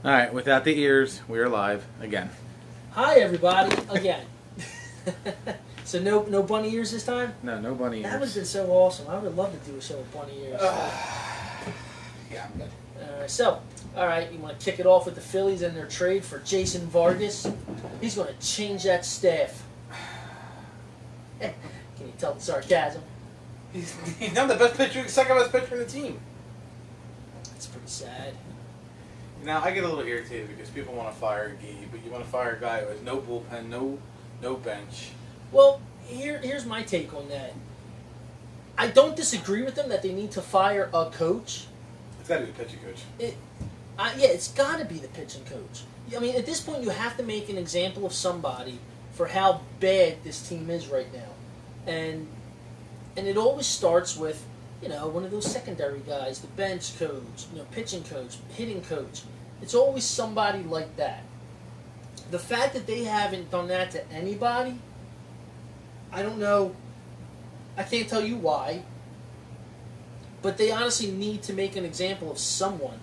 All right, without the ears, we are live again. Hi, everybody, again. So no bunny ears this time? No bunny ears. That would have been so awesome. I would have loved to do a show with bunny ears. Yeah, I'm good. All right, you want to kick it off with the Phillies and their trade for Jason Vargas? He's going to change that staff. Can you tell the sarcasm? He's not the best pitcher, second best pitcher in the team. It's pretty sad. Now, I get a little irritated because people want to fire Gabe, but you want to fire a guy who has no bullpen, no bench. Well, here's my take on that. I don't disagree with them that they need to fire a coach. It's got to be a pitching coach. Yeah, it's got to be the pitching coach. I mean, at this point, you have to make an example of somebody for how bad this team is right now, and it always starts with, you know, one of those secondary guys, the bench coach, you know, pitching coach, hitting coach. It's always somebody like that. The fact that they haven't done that to anybody, I don't know. I can't tell you why, but they honestly need to make an example of someone.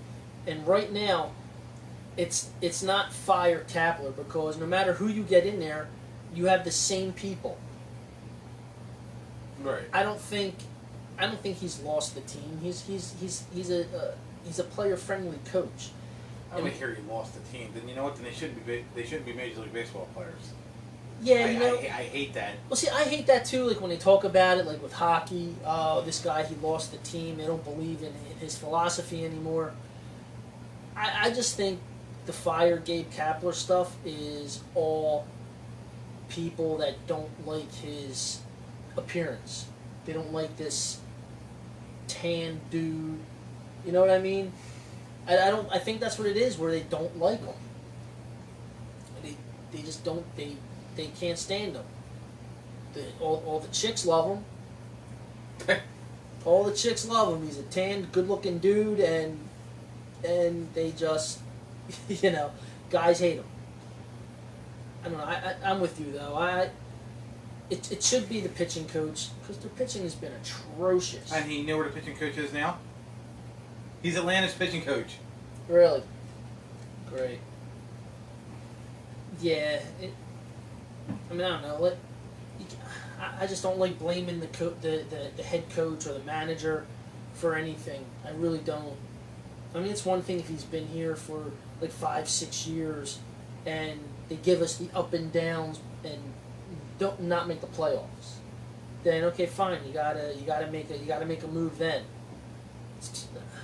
And right now, it's not fire Kapler, because no matter who you get in there, you have the same people. Right. I don't think he's lost the team. He's a player friendly coach. I don't hear he lost the team. Then you know what? Then they shouldn't be Major League Baseball players. Yeah, I hate that. Well, see, I hate that too. Like when they talk about it, like with hockey, this guy, he lost the team. They don't believe in his philosophy anymore. I just think the fire Gabe Kapler stuff is all people that don't like his appearance. They don't like this tan dude. You know what I mean? I think that's what it is, where they don't like him. They just don't. They can't stand him. All the chicks love him. All the chicks love him. He's a tan, good-looking dude, and they just, you know, guys hate him. I don't know. I'm with you though. It should be the pitching coach, because their pitching has been atrocious. And he knew where the pitching coach is now? He's Atlanta's pitching coach. Really? Great. Yeah. I don't know. I just don't like blaming the head coach or the manager for anything. I really don't. I mean, it's one thing if he's been here for like 5-6 years, and they give us the up and downs and not make the playoffs. Then okay, fine. You gotta make a move then.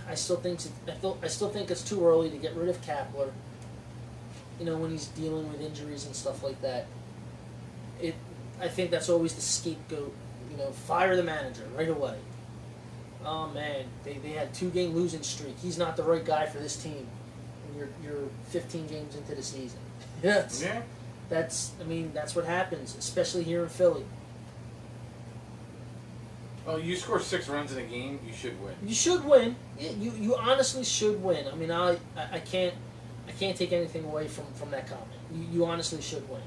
I still think it's too early to get rid of Kapler. You know, when he's dealing with injuries and stuff like that. I think that's always the scapegoat. You know, fire the manager right away. Oh man, they had 2-game losing streak. He's not the right guy for this team. And you're 15 games into the season. Yes. Yeah. That's what happens, especially here in Philly. Oh, you score 6 runs in a game, you should win. You should win. You honestly should win. I mean, I can't take anything away from that comment. You honestly should win.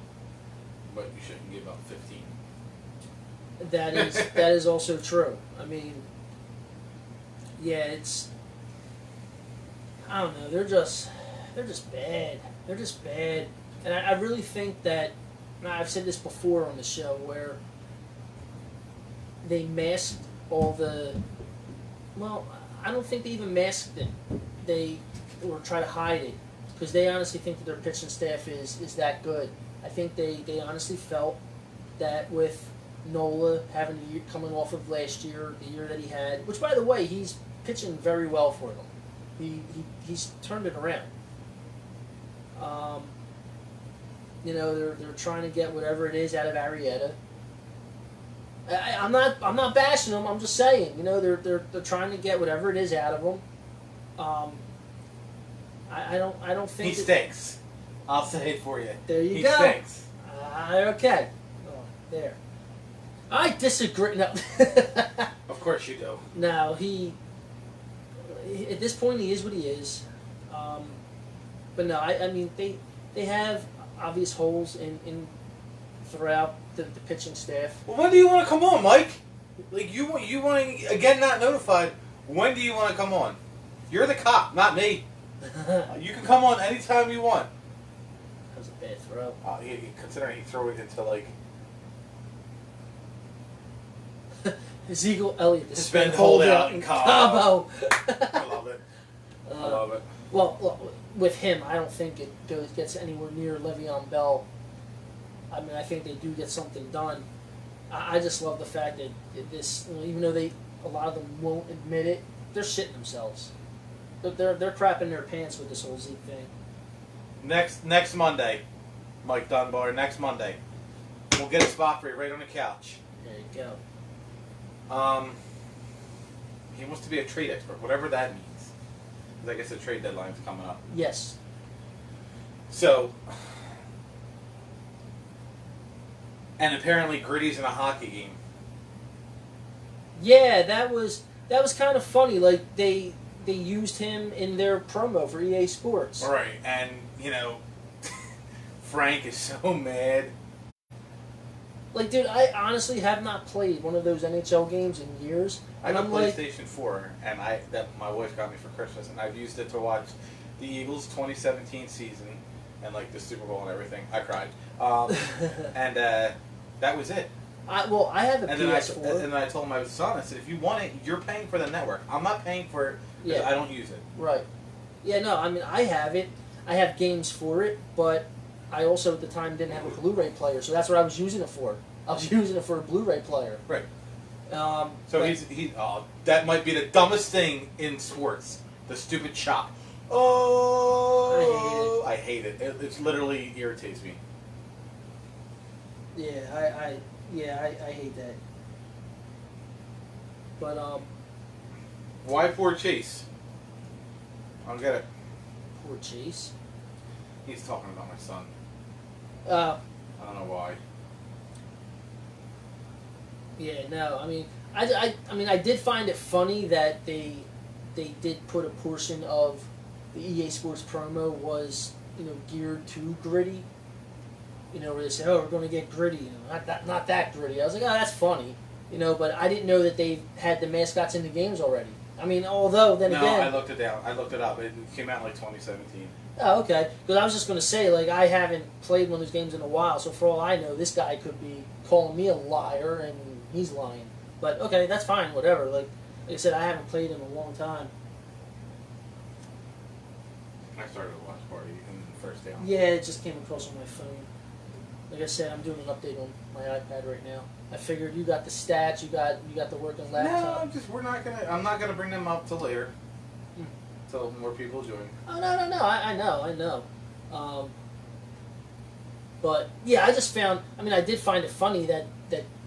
But you shouldn't give up 15. That is also true. I mean, yeah, I don't know. They're just bad. They're just bad. And I really think that, I've said this before on the show, where they masked all the, well, I don't think they even masked it. They or try to hide it, because they honestly think that their pitching staff is that good. I think they honestly felt that with Nola coming off of last year, the year that he had, which by the way, he's pitching very well for them. He's turned it around. You know, they're trying to get whatever it is out of Arrieta. I'm not bashing them. I'm just saying, you know, they're trying to get whatever it is out of them. I don't think he stinks. I'll say it for you. There you he go. He stinks. Okay. Oh, there. I disagree. No. Of course you do. No, at this point he is what he is. But no, I mean they have obvious holes in throughout the pitching staff. Well, when do you want to come on, Mike? Like you want to again not notified. When do you want to come on? You're the cop, not me. You can come on anytime you want. That was a bad throw. Considering he threw it into like Ezekiel Elliott, the spin spin holdout in in Cabo. Cabo. I love it. I love it. Well, with him, I don't think it gets anywhere near Le'Veon Bell. I mean, I think they do get something done. I just love the fact that this, even though a lot of them won't admit it, they're shitting themselves. They're crapping their pants with this whole Zeke thing. Next Monday, Mike Dunbar. Next Monday, we'll get a spot for you right on the couch. There you go. He wants to be a trade expert, whatever that means. Because I guess the trade deadline's coming up. Yes. So, and apparently Gritty's in a hockey game. Yeah, that was kind of funny. Like they used him in their promo for EA Sports. Right, and Frank is so mad. Like, dude, I honestly have not played one of those NHL games in years. I have a I'm PlayStation 4, and that my wife got me for Christmas, and I've used it to watch the Eagles 2017 season and like the Super Bowl and everything. I cried, and that was it. I have a PS4. And then I told my son, I said, if you want it, you're paying for the network. I'm not paying for it because I don't use it. Right. Yeah, no, I mean, I have it. I have games for it, but I also at the time didn't have a Blu-ray player, so that's what I was using it for. I was using it for a Blu-ray player. Right. So that might be the dumbest thing in sports. The stupid chop. Oh, I hate it. It literally irritates me. Yeah, I hate that. But why poor Chase? I don't get it. Poor Chase. He's talking about my son. I don't know why. Yeah, no, I mean, I did find it funny that they did put a portion of the EA Sports promo was geared to Gritty. Where they said, "Oh, we're going to get Gritty," not that Gritty. I was like, "Oh, that's funny," but I didn't know that they had the mascots in the games already. I mean, although then again, I looked it down. I looked it up. It came out in like 2017. Oh, okay. Because I was just going to say, like, I haven't played one of those games in a while, so for all I know, this guy could be calling me a liar, and he's lying. But, okay, that's fine, whatever. Like I said, I haven't played in a long time. I started a watch party in the first day. Yeah, it just came across on my phone. Like I said, I'm doing an update on my iPad right now. I figured you got the stats, you got the working laptop. No, I'm not gonna bring them up till later. Till more people join. Oh no! I know. But yeah, I just found. I mean, I did find it funny that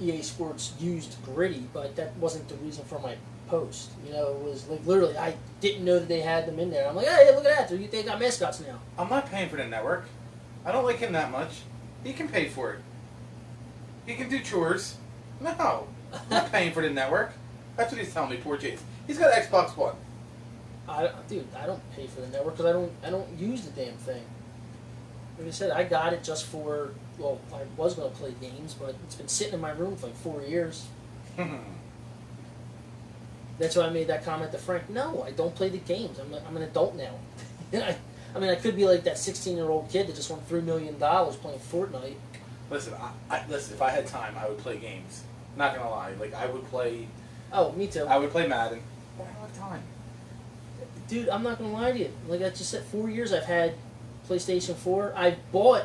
EA Sports used Gritty, but that wasn't the reason for my post. It was like literally, I didn't know that they had them in there. I'm like, hey, look at that! They got mascots now. I'm not paying for the network. I don't like him that much. He can pay for it. He can do chores. No, I'm not paying for the network. That's what he's telling me. Poor Chase. He's got Xbox One. Dude, I don't pay for the network because I don't use the damn thing. Like I said, I got it just for, well, I was going to play games, but it's been sitting in my room for like 4 years. That's why I made that comment to Frank. No, I don't play the games. I'm an adult now. I mean, I could be like that 16-year-old kid that just won $3 million playing Fortnite. Listen, listen. If I had time, I would play games. Not gonna lie, like I would play. Oh, me too. I would play Madden, but I don't have time. Dude, I'm not gonna lie to you. Like I just said, 4 years I've had PlayStation 4. I bought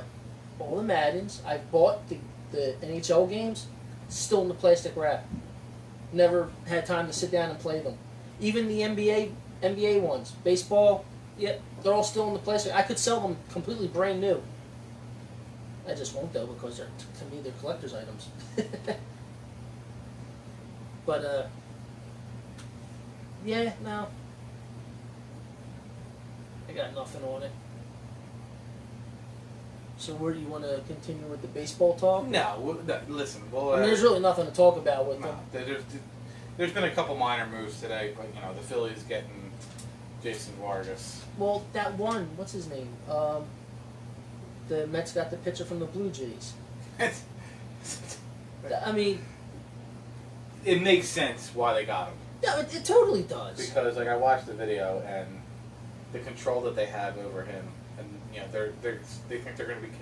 all the Maddens. I bought the NHL games, still in the plastic wrap. Never had time to sit down and play them. Even the NBA ones, baseball. Yeah, they're all still in the plastic. I could sell them completely brand new. I just won't though because to me they're collector's items. But yeah, no, I got nothing on it. So where do you want to continue with the baseball talk? No, listen. Well, I mean, there's really nothing to talk about with them. There's been a couple minor moves today, but the Phillies getting Jason Vargas. Well, that one, what's his name? The Mets got the pitcher from the Blue Jays. I mean, it makes sense why they got him. Yeah, it totally does. Because I watched the video and the control that they have over him, and they think they're going to be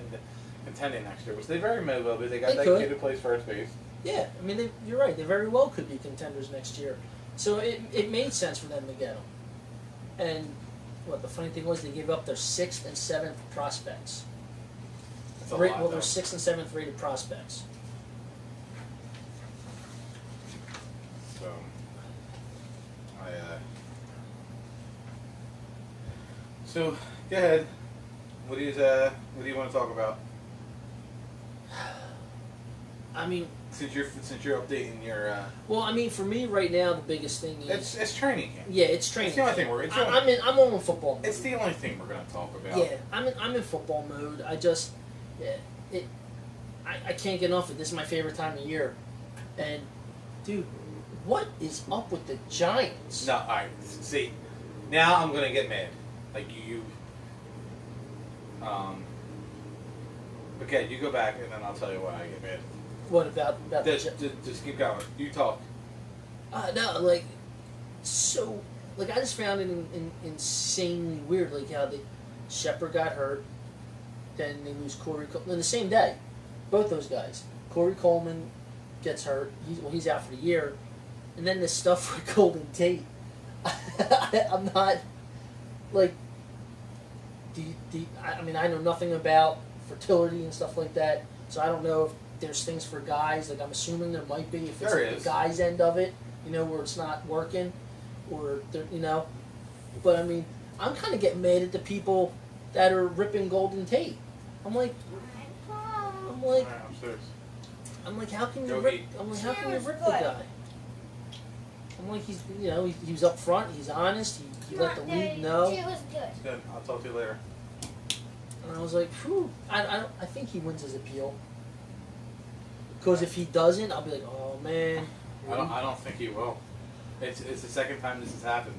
contending next year, which they very may well be. They got that kid who plays first base. Yeah, I mean, you're right. They very well could be contenders next year. So it made sense for them to get him. And what the funny thing was, they gave up their 6th and 7th prospects. That's a lot, their 6th and 7th rated prospects. So, so go ahead. What do you want to talk about? I mean, since you're updating your. Well, I mean, for me right now, the biggest thing is it's training camp. Yeah, it's training. It's the only camp. thing I'm on football mode. It's the only thing we're going to talk about. Yeah, I'm in football mode. I just, I can't get enough of it. This is my favorite time of year, and dude, what is up with the Giants? No, all right. See, now I'm going to get mad. Like you. Okay, you go back and then I'll tell you why I get mad. What about just keep going. You talk. No, like, so, like, I just found it insanely weird, like, how Shepard got hurt, then they lose Corey Coleman, the same day, both those guys. Corey Coleman gets hurt, he's out for the year, and then this stuff with Golden Tate. I'm not, like, I mean, I know nothing about fertility and stuff like that, so I don't know if there's things for guys, like I'm assuming there might be, if it's like the guys' end of it, where it's not working, or, but I mean, I'm kind of getting mad at the people that are ripping Golden Tate. I'm like, how can you rip the guy? I'm like, he's, he was up front, he's honest, he let the league know. She was good. Good. I'll talk to you later. And I was like, whew, I think he wins his appeal. Because if he doesn't, I'll be like, oh man. I don't think he will. It's the second time this has happened.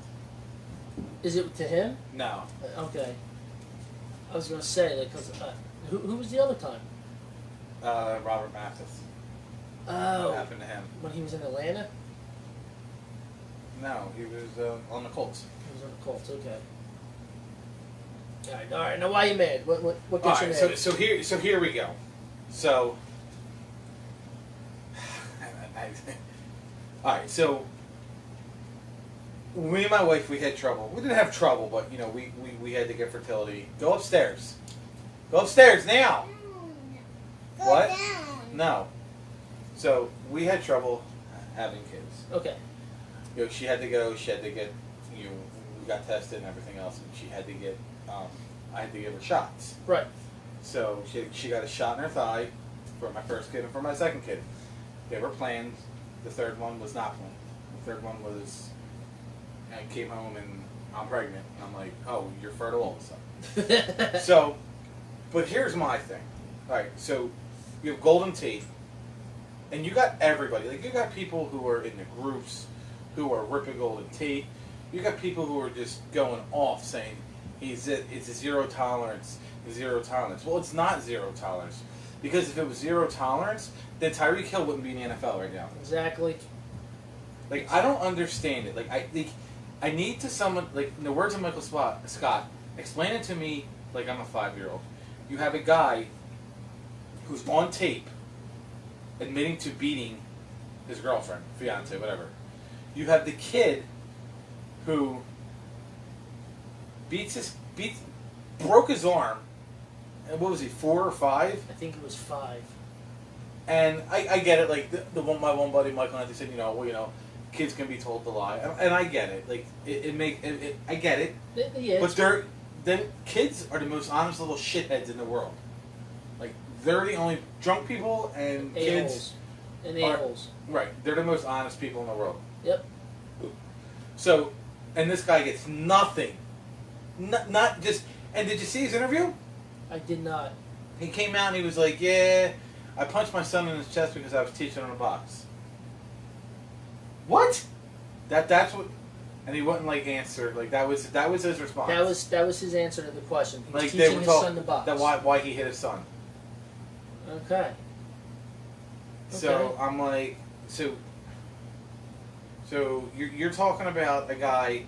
Is it to him? No. Okay. I was gonna say, like, cause who was the other time? Robert Mathis. Oh. What happened to him? When he was in Atlanta? No, he was on the Colts. He was on the Colts. Okay. All right. Now, why are you mad? What gets you mad? So here we go. So. All right, so me and my wife, we had trouble. We didn't have trouble, but we had to get fertility. Go upstairs. Go upstairs now. Go What? Down. No. So we had trouble having kids. Okay. She had to go. She had to get. We got tested and everything else, and she had to get. I had to give her shots. Right. So she got a shot in her thigh for my first kid and for my second kid. They were planned. The third one was not planned. The third one was, I came home and I'm pregnant. And I'm like, oh, you're fertile all of a sudden. So, but here's my thing. All right, so you have Golden Tate, and you got everybody. Like, you got people who are in the groups who are ripping Golden Tate. You got people who are just going off saying it's a zero tolerance. Well, it's not zero tolerance. Because if it was zero tolerance, then Tyreek Hill wouldn't be in the NFL right now. Exactly. Like, I don't understand it. Like, I need to someone, like, in the words of Michael Scott, explain it to me like I'm a 5-year-old. You have a guy who's on tape admitting to beating his girlfriend, fiance, whatever. You have the kid who broke his arm. And what was he, 4 or 5? I think it was 5. And I get it. Like my one buddy Michael Anthony said, kids can be told to lie, and I get it. Like I get it. Yeah, but kids are the most honest little shitheads in the world. Like, they're the only drunk people, and kids and a-holes. Right, they're the most honest people in the world. Yep. So, and this guy gets nothing. Not just. And did you see his interview? I did not. He came out and he was like, "Yeah, I punched my son in his chest because I was teaching him a box." What? That's what. And he wouldn't answer. Like, that was his response. That was his answer to the question. He was like, teaching his son the box. That why he hit his son. Okay. So I'm like, so you're talking about a guy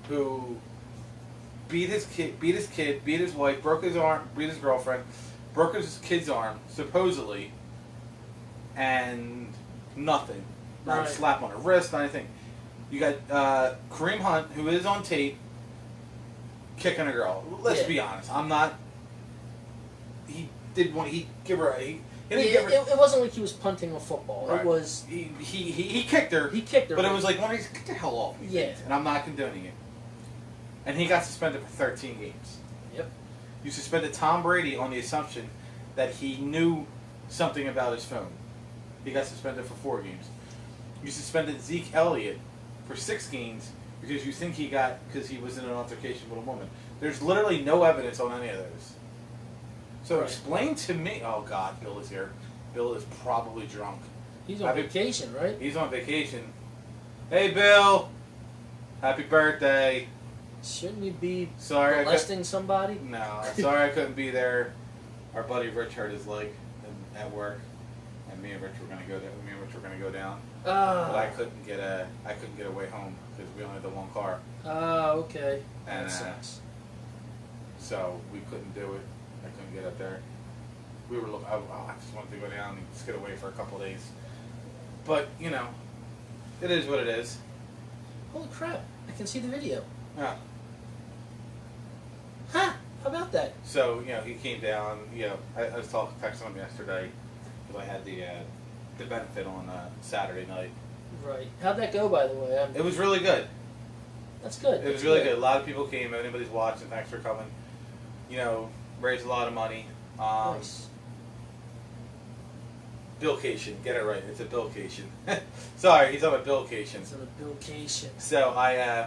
who beat his kid, beat his wife, broke his arm, beat his girlfriend, broke his kid's arm, supposedly, and nothing. Not a slap on the wrist, not anything. You got Kareem Hunt, who is on tape, kicking a girl. Let's be honest. I'm not. He did want. He give her. He didn't give her. It wasn't like he was punting a football. Right. It was. He kicked her. He kicked her. But it was like, get the hell off me. Yeah. And I'm not condoning it. And he got suspended for 13 games. Yep. You suspended Tom Brady on the assumption that he knew something about his phone. He got suspended for 4 games. You suspended Zeke Elliott for 6 games because you think because he was in an altercation with a woman. There's literally no evidence on any of those. So explain to me. Oh God, Bill is here. Bill is probably drunk. He's on vacation, right? He's on vacation. Hey, Bill. Happy birthday. Shouldn't you be molesting somebody? No, sorry I couldn't be there. Our buddy Rich hurt his leg at work, and me and Rich were gonna go down. But I couldn't get a way home because we only had the one car. Oh, okay. And that sucks. So we couldn't do it. I couldn't get up there. We were looking. I just wanted to go down and just get away for a couple of days. But it is what it is. Holy crap! I can see the video. Yeah. Huh? How about that? So he came down. I was texting him yesterday because I had the benefit on Saturday night. Right. How'd that go, by the way? It was really good. That's good. It was really good. A lot of people came. If anybody's watching, thanks for coming. Raised a lot of money. Nice. Billcation. Get it right. It's a billcation. Sorry, he's on a billcation. It's on a billcation. So I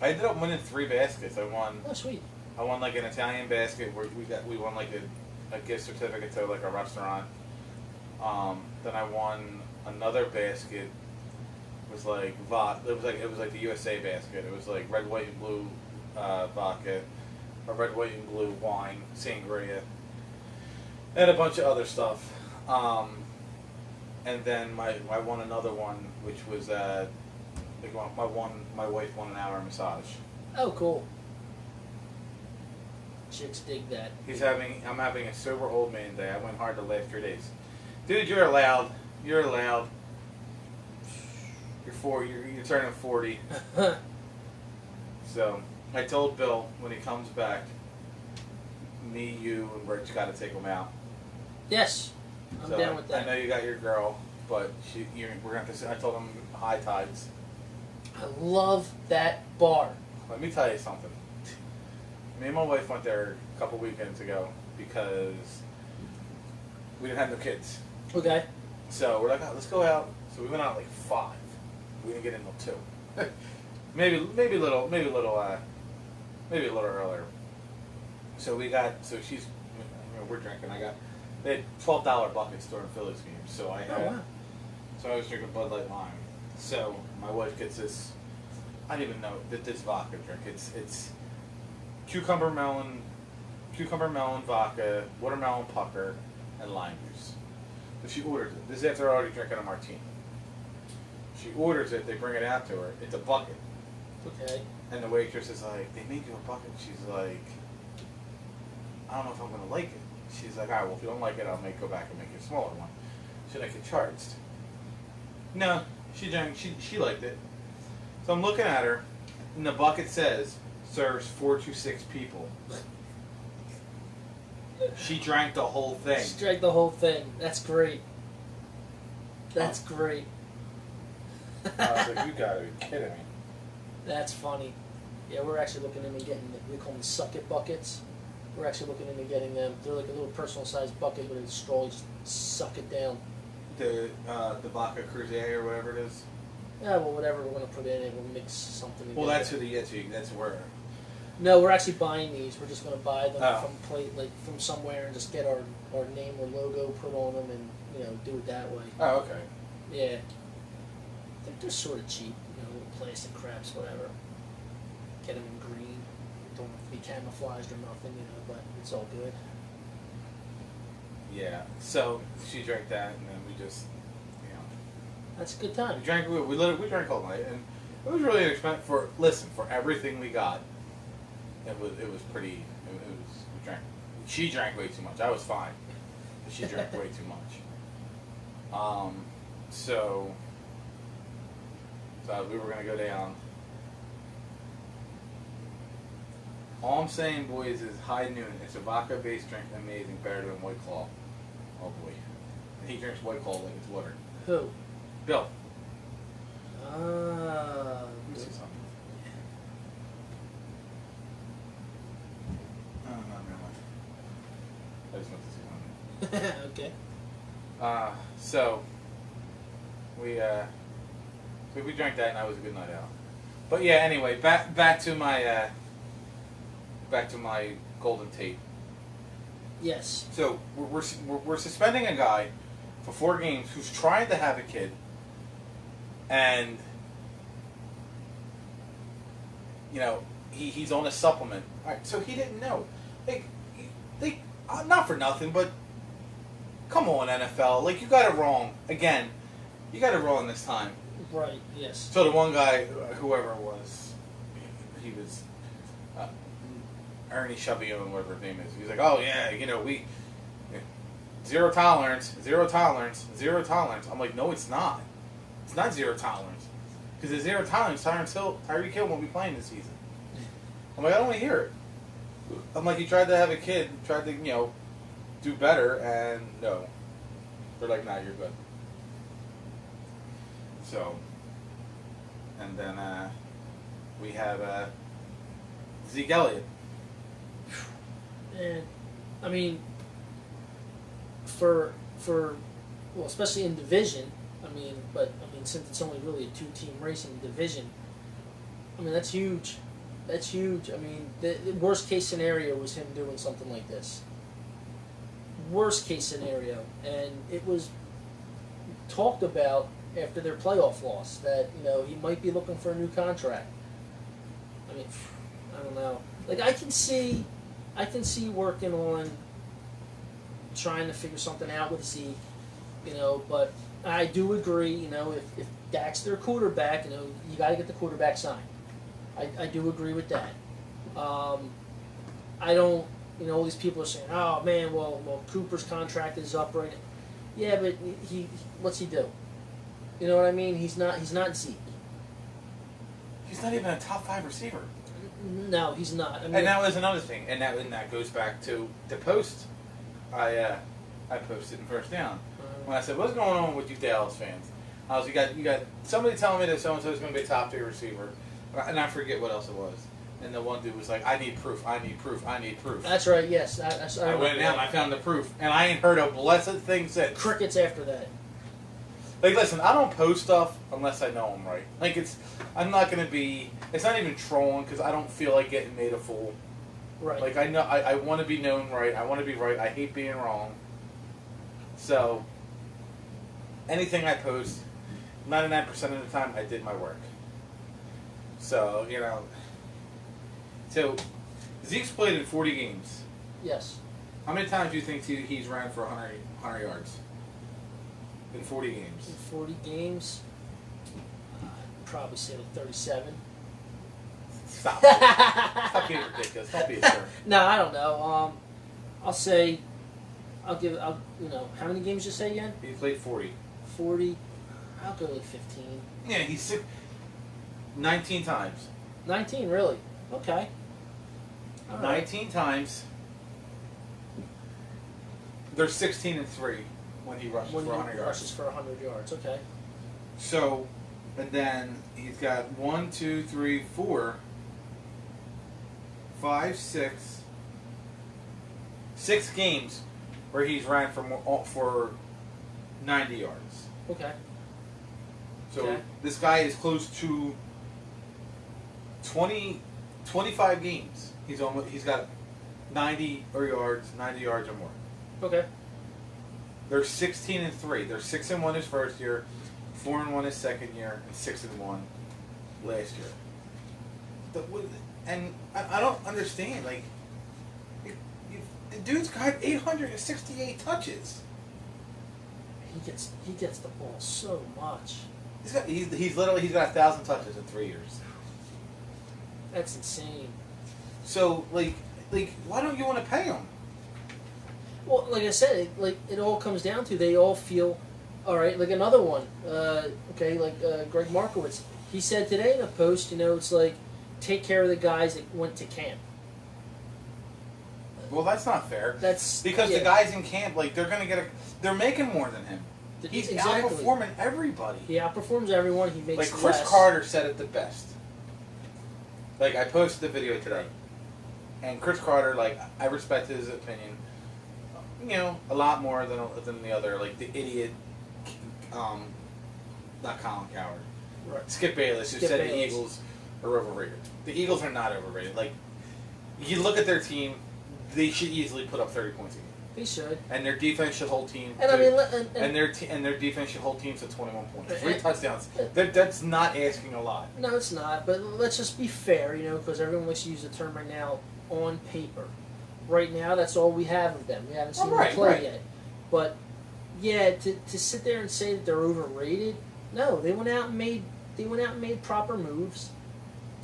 ended up winning 3 baskets. I won. Oh, sweet. I won like an Italian basket where we won like a gift certificate to like a restaurant. Then I won another basket. It was like the USA basket. It was like red, white, and blue vodka, or red, white, and blue wine, sangria, and a bunch of other stuff. And then I won another one, which was my wife won an hour massage. Oh, cool. Chicks dig that. I'm having a sober old man day. I went hard the last 3 days. Dude, you're allowed. You're allowed. You're turning 40. So I told Bill when he comes back, me, you, and Rich got to take him out. Yes, I'm down with that. I know you got your girl, but we're going to. I told him high tides. I love that bar. Let me tell you something. Me and my wife went there a couple weekends ago because we didn't have no kids. Okay. So we're like, let's go out. So we went out at like 5. We didn't get in till 2. maybe a little earlier. So she's, we're drinking. They had $12 buckets during Phillies games. So So I was drinking Bud Light Lime. So my wife gets this. I didn't even know that this vodka drink. It's cucumber melon vodka, watermelon pucker, and lime juice. So she orders it. This is after already drinking a martini. She orders it. They bring it out to her. It's a bucket. Okay. And the waitress is like, "They made you a bucket." She's like, "I don't know if I'm gonna like it." She's like, "All right, well, if you don't like it, I'll go back and make you a smaller one." Should I get charged? No, she drank. She liked it. So I'm looking at her, and the bucket says serves 4 to 6 people. She drank the whole thing. She drank the whole thing. That's great. That's great. I was like, you gotta be kidding me. That's funny. Yeah, we're actually looking into getting, we call them suck it buckets. We're actually looking into getting them. They're like a little personal sized bucket with a straw, you just suck it down. The vodka Creuset or whatever it is. Yeah, well, whatever we're gonna put in it, we'll mix something together. Well, that's where. No, we're actually buying these. We're just gonna buy them Oh. from somewhere and just get our name or logo put on them and do it that way. Oh, okay. Yeah. I think they're sort of cheap, little plastic craps, whatever. Get them in green. Don't have to be camouflaged or nothing, but it's all good. Yeah. So she drank that, and then we just, That's a good time. we drank all night, and it was really inexpensive for everything we got. it was pretty. It was we drank. She drank way too much. I was fine, but she drank way too much. So we were gonna go down. All I'm saying, boys, is High Noon. It's a vodka-based drink, amazing, better than White Claw. Oh boy, and he drinks White Claw like it's water. Who? Bill. Ah. Let me see something. Oh, no, never mind. I just went to see something. Okay. So we drank that, and that was a good night out. But yeah, anyway, back to my golden tape. Yes. So we're suspending a guy for 4 games who's trying to have a kid, and he's on a supplement. All right, so he didn't know. They not for nothing, but come on, NFL. Like, you got it wrong again. You got it wrong this time. Right. Yes. So the one guy, whoever it was, he was Ernie Chevion, whatever his name is. He's like, oh yeah, we zero tolerance. I'm like, no, it's not. It's not zero tolerance. Because the zero tolerance, Tyreek Hill won't be playing this season. I'm like, I don't want to hear it. I'm like, he tried to have a kid, tried to, do better, and no. They're like, nah, you're good. So, and then we have Zeke Elliott. And I mean, for well, especially in division. But since it's only really a 2-team race in division, that's huge. That's huge. The worst case scenario was him doing something like this. Worst case scenario, and it was talked about after their playoff loss that he might be looking for a new contract. I don't know. Like, I can see working on trying to figure something out with Zeke, but I do agree, if Dak's their quarterback, you got to get the quarterback signed. I do agree with that. I don't, all these people are saying, oh man, well Cooper's contract is up right now. Yeah, but he what's he do? You know what I mean? He's not Zeke. He's not even a top 5 receiver. No, he's not. And that was another thing, and that goes back to the post I posted in First Down when I said, "What's going on with you Dallas fans?" I was, you got somebody telling me that so and so is going to be a top 3 receiver, and I forget what else it was. And the one dude was like, "I need proof. I need proof. I need proof." That's right. Yes, I went down. I found the proof, and I ain't heard a blessed thing since. Crickets after that. Like, listen, I don't post stuff unless I know I'm right. Like, I'm not going to be, it's not even trolling because I don't feel like getting made a fool. Right. Like, I know, I want to be known right. I want to be right. I hate being wrong. So, anything I post, 99% of the time, I did my work. So, So, Zeke's played in 40 games. Yes. How many times do you think he's ran for 100 yards? In 40 games. In 40 games, I'd probably say like 37. Stop. Stop being ridiculous. Don't be a jerk. No, I don't know. How many games you say again? He played 40. 40. I'll go like 15. Yeah, he's 19 times. 19, really? Okay. All right. 19 times. They're 16-3 when he rushes for 100 yards. Rushes for 100 yards. Okay. So, and then he's got 1, 2, 3, 4, 5, 6 games where he's ran for 90 yards. Okay. So this guy is close to 25 games. He's got 90 yards or more. Okay. They're 16-3. They're 6-1 his first year, 4-1 his second year, and 6-1 last year. And I don't understand. Like, the dude's got 868 touches. He gets the ball so much. He's got 1,000 touches in 3 years. That's insane. So like why don't you want to pay him? Well, like I said, it all comes down to they all feel, all right. Like another one, Greg Markowitz. He said today in a post, it's like, take care of the guys that went to camp. Well, that's not fair. That's because the guys in camp, like they're making more than him. He's outperforming everybody. He outperforms everyone. He makes like Chris less. Carter said it the best. Like I posted the video today, and Chris Carter, like I respect his opinion, a lot more than the other, like the idiot, not Colin Cowherd, right. Skip Bayless, who said the Eagles are overrated. The Eagles are not overrated. Like you look at their team, they should easily put up 30 points a game. They should. And their defense should hold team. And their defense should hold teams to 21 points, 3 touchdowns. That's not asking a lot. No, it's not. But let's just be fair, because everyone likes to use the term right now. On paper, right now, that's all we have of them. We haven't seen them play yet. But yeah, to sit there and say that they're overrated, no, they went out and made proper moves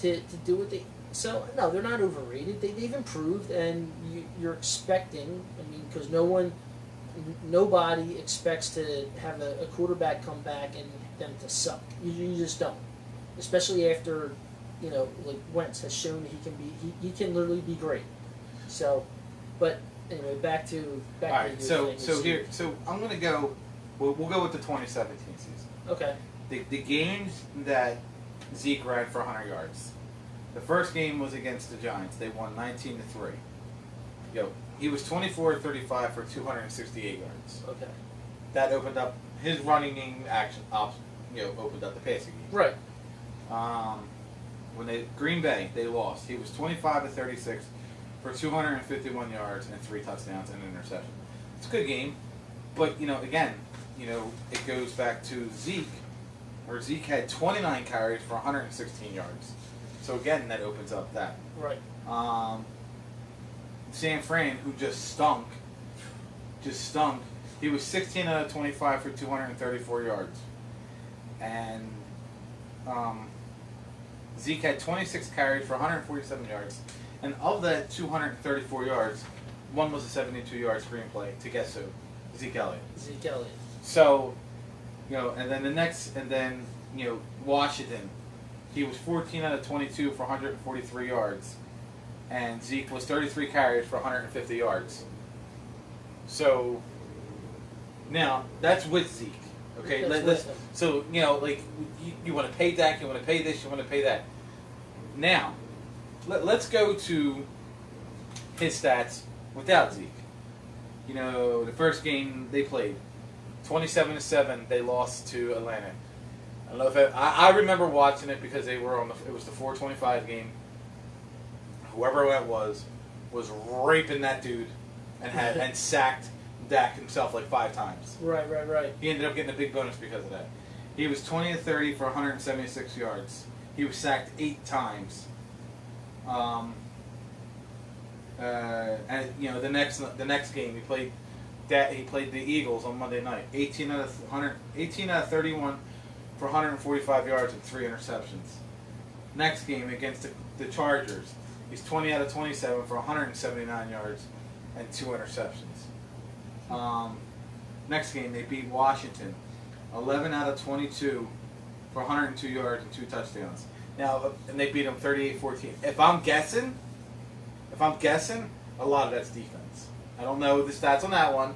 to do what they. So no, they're not overrated. They've improved, and you're expecting. I mean, because nobody expects to have a quarterback come back and them to suck. You just don't, especially after like Wentz has shown he can be. He can literally be great. So, but anyway, back to. All right. So I'm gonna go. We'll go with the 2017 season. Okay. The games that Zeke ran for 100 yards. The first game was against the Giants. They won 19-3. He was 24-35 for 268 yards. Okay. That opened up his running game opened up the passing game. Right. When Green Bay, they lost. He was 25-36 for 251 yards and 3 touchdowns and an interception. It's a good game, but again, it goes back to Zeke, where Zeke had 29 carries for 116 yards. So again, that opens up that. Right. San Fran, who just stunk. He was 16 out of 25 for 234 yards. And Zeke had 26 carries for 147 yards. And of that 234 yards, one was a 72-yard screenplay to guess who? Zeke Elliott. Zeke Elliott. So, Washington. He was 14 out of 22 for 143 yards. And Zeke was 33 carries for 150 yards. So, now, that's with Zeke. Okay? So, you want to pay Dak, you want to pay this, you want to pay that. Now, let's go to his stats without Zeke. The first game they played, 27-7, they lost to Atlanta. I don't know if I remember watching it because they were it was the 4:25 game. Whoever that was raping that dude and sacked Dak himself like 5 times. Right. He ended up getting a big bonus because of that. He was 20 of 30 for 176 yards. He was sacked 8 times. And the next game he played the Eagles on Monday night. 18 out of 31 for 145 yards and 3 interceptions. Next game against the Chargers, he's 20 out of 27 for 179 yards and 2 interceptions. Next game they beat Washington, 11 out of 22 for 102 yards and 2 touchdowns. Now, and they beat them 38-14. If I'm guessing, a lot of that's defense. I don't know the stats on that one.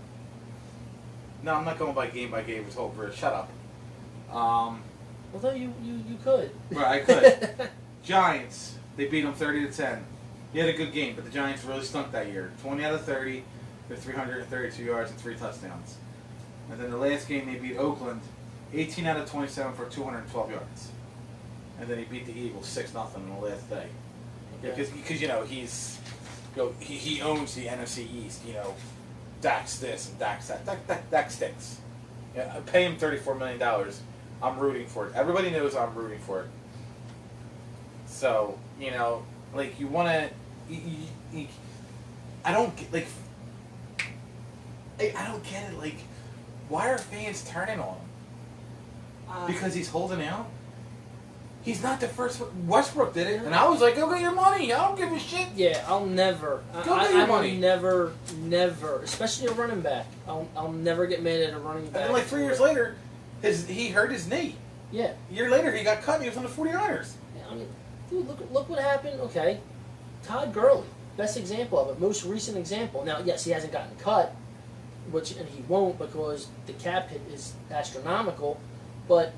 No, I'm not going by game with whole career. Shut up. Although you could. Right, I could. Giants, they beat them 30-10. He had a good game, but the Giants really stunk that year. 20 out of 30 for 332 yards and 3 touchdowns. And then the last game they beat Oakland, 18 out of 27 for 212 yards. And then he beat the Eagles 6-0 on the last day. Because he owns the NFC East. Dak's this and Dak's that. Dak stinks. Yeah, I pay him $34 million. I'm rooting for it. Everybody knows I'm rooting for it. So you want to. I don't get it. Why are fans turning on him? Because he's holding out. He's not the first. Westbrook did it, and I was like, "Go get your money. I don't give a shit." Yeah, I'll never. Go get your money. Never, especially a running back. I'll never get mad at a running back. And then, like 3 years later, he hurt his knee. Yeah. A year later, he got cut. And he was on the 49ers. Yeah, I mean, dude, look what happened. Okay, Todd Gurley, best example of it, most recent example. Now, yes, he hasn't gotten cut, and he won't because the cap hit is astronomical, but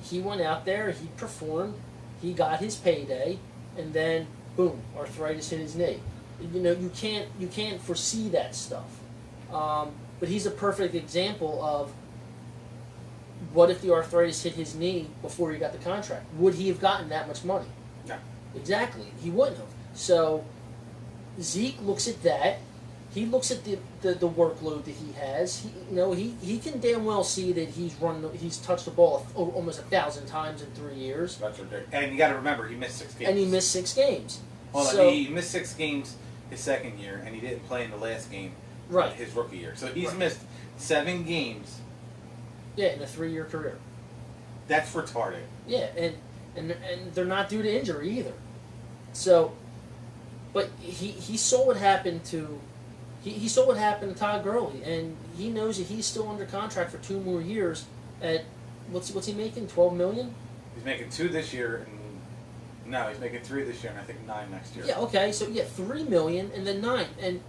he went out there, he performed, he got his payday, and then boom, arthritis hit his knee. You know, you can't foresee that stuff. But he's a perfect example of what if the arthritis hit his knee before he got the contract? Would he have gotten that much money? No. Exactly, he wouldn't have. So Zeke looks at that. He looks at the workload that he has. He can damn well see that he's touched the ball almost 1,000 times in 3 years. That's ridiculous. And you got to remember, he missed 6 games. And he missed 6 games. Hold on, he missed 6 games his second year, and he didn't play in the last game. Right. His rookie year. So he's missed 7 games. Yeah, in a 3-year career. That's retarded. Yeah, and they're not due to injury either. So, but he saw what happened to. He saw what happened to Todd Gurley, and he knows that he's still under contract for 2 more years. At what's he making? $12 million. He's making 2 this year, and no, he's making 3 this year, and I think 9 next year. Yeah. Okay. So yeah, $3 million and then 9, and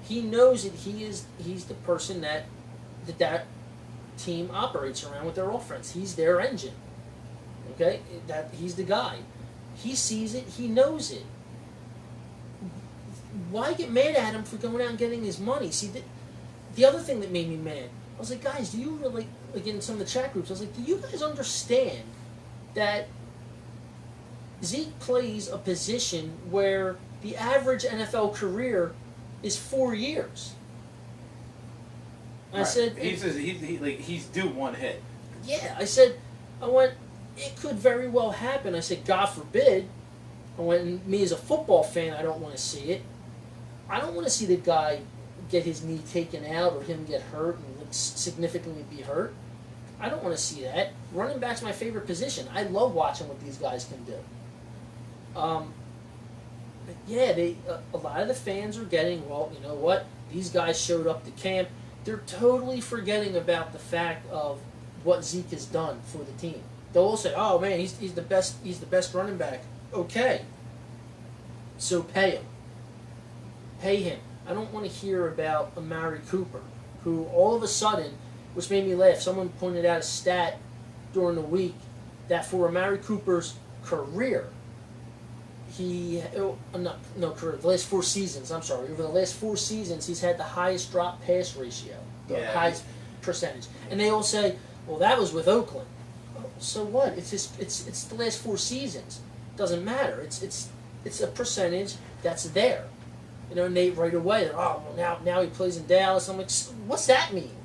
he knows that he's the person that team operates around with their offense. He's their engine. Okay, that he's the guy. He sees it. He knows it. Why get mad at him for going out and getting his money? See, the other thing that made me mad, I was like, guys, do you really, like in some of the chat groups, I was like, do you guys understand that Zeke plays a position where the average NFL career is 4 years? I said, he's due 1 hit. Yeah, I went, it could very well happen. I said, God forbid. I went, me as a football fan, I don't want to see it. I don't want to see the guy get his knee taken out or him get hurt and significantly be hurt. I don't want to see that. Running back's my favorite position. I love watching what these guys can do. But yeah, a lot of the fans are getting, well, you know what? These guys showed up to camp. They're totally forgetting about the fact of what Zeke has done for the team. They'll all say, "Oh man, he's the best running back." Okay, so pay him. Pay him. I don't want to hear about Amari Cooper, who all of a sudden, which made me laugh. Someone pointed out a stat during the week that for Amari Cooper's career, the last 4 seasons. I'm sorry, over the last 4 seasons, he's had the highest drop pass ratio, the highest percentage. And they all say, "Well, that was with Oakland." So what? It's the last 4 seasons. Doesn't matter. It's a percentage that's there. You know, Nate right away. Oh, well, now he plays in Dallas. I'm like, what's that mean?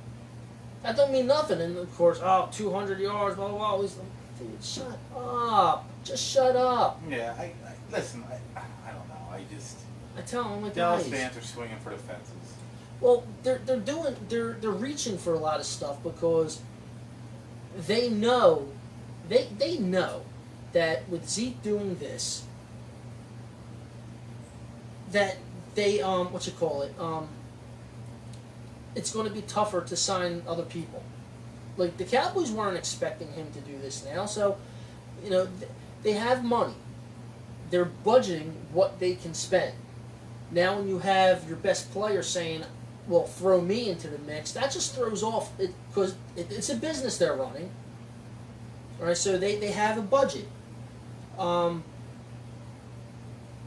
That don't mean nothing. And of course, 200 yards, blah blah blah. Dude, shut up. Just shut up. Yeah, listen. I don't know. I tell them, I'm like, Dallas guys, fans are swinging for the fences. Well, they're reaching for a lot of stuff because they know that with Zeke doing this, that they it's going to be tougher to sign other people. Like the Cowboys weren't expecting him to do this now, so you know they have money. They're budgeting what they can spend. Now, when you have your best player saying, "Well, throw me into the mix," that just throws off it because it's a business they're running. All right, so they have a budget.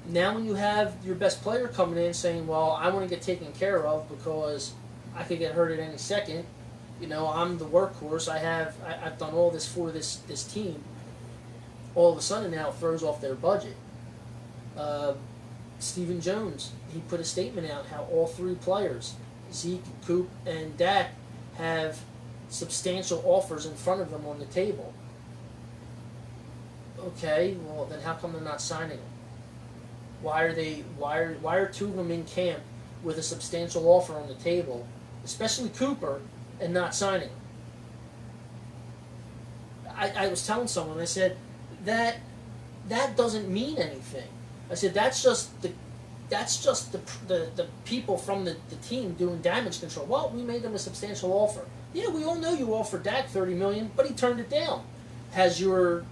Now, when you have your best player coming in saying, "Well, I want to get taken care of because I could get hurt at any second," you know, I'm the workhorse. I've done all this for this team. All of a sudden, now it throws off their budget. Stephen Jones, he put a statement out how all 3 players, Zeke, Coop, and Dak, have substantial offers in front of them on the table. Okay, well then how come they're not signing them? Why are 2 of them in camp with a substantial offer on the table, especially Cooper, and not signing them? I was telling someone, I said, that doesn't mean anything. I said that's just the people from the team doing damage control. Well, we made them a substantial offer. Yeah, we all know you offered Dak $30 million, but he turned it down. Has your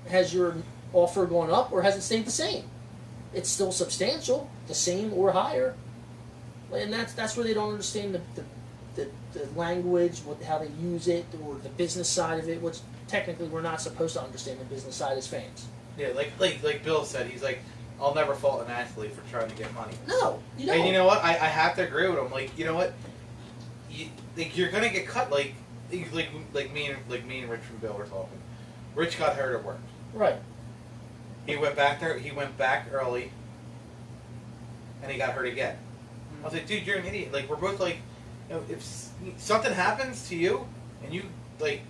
offer gone up or has it stayed the same? It's still substantial, the same or higher. And that's where they don't understand the language, how they use it, or the business side of it, which technically we're not supposed to understand the business side as fans. Yeah, like Bill said, he's like, I'll never fault an athlete for trying to get money. No, you don't. And you know what? I have to agree with him. Like, you know what? You're gonna get cut. Like me and Rich from Bill were talking. Rich got hurt at work. Right. He went back there. He went back early, and he got hurt again. I was like, dude, you're an idiot. Like, we're both like, you know, if something happens to you, and you like,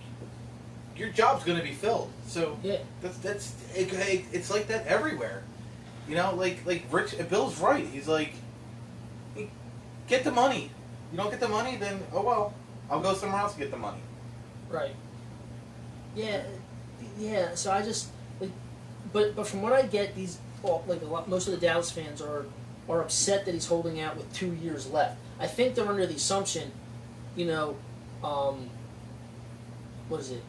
your job's gonna be filled. So yeah, it's like that everywhere. You know, like Rich, Bill's right. He's like, get the money. You don't get the money, then oh well, I'll go somewhere else to get the money. Right. Yeah, yeah. So I just like, but from what I get, most of the Dallas fans are upset that he's holding out with 2 years left. I think they're under the assumption, you know, what is it?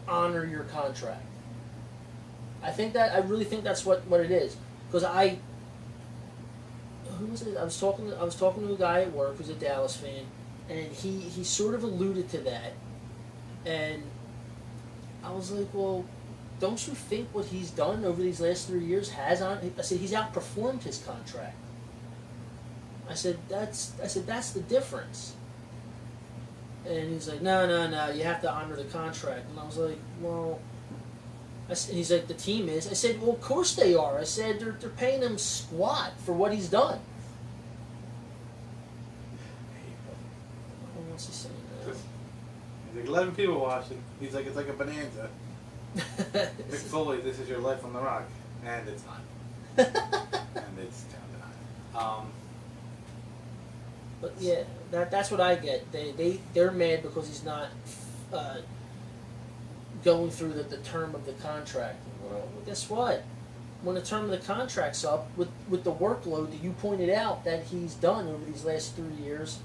Honor your contract. I really think that's what it is. Because who was it? I was talking to a guy at work who's a Dallas fan, and he sort of alluded to that, and I was like, well, don't you think what he's done over these last 3 years has on? I said he's outperformed his contract. I said that's the difference. And he's like, no, you have to honor the contract. And I was like, well, and he's like, the team is. I said, well, of course they are. I said they're paying him squat for what he's done. What's he saying now? He's like 11 people watching. He's like, it's like a bonanza. Mick Foley, this is your life on the rock, and it's not. And it's down to 9. But yeah, that's what I get. They're mad because he's not going through the term of the contract. Well, guess what? When the term of the contract's up, with the workload that you pointed out that he's done over these last 3 years,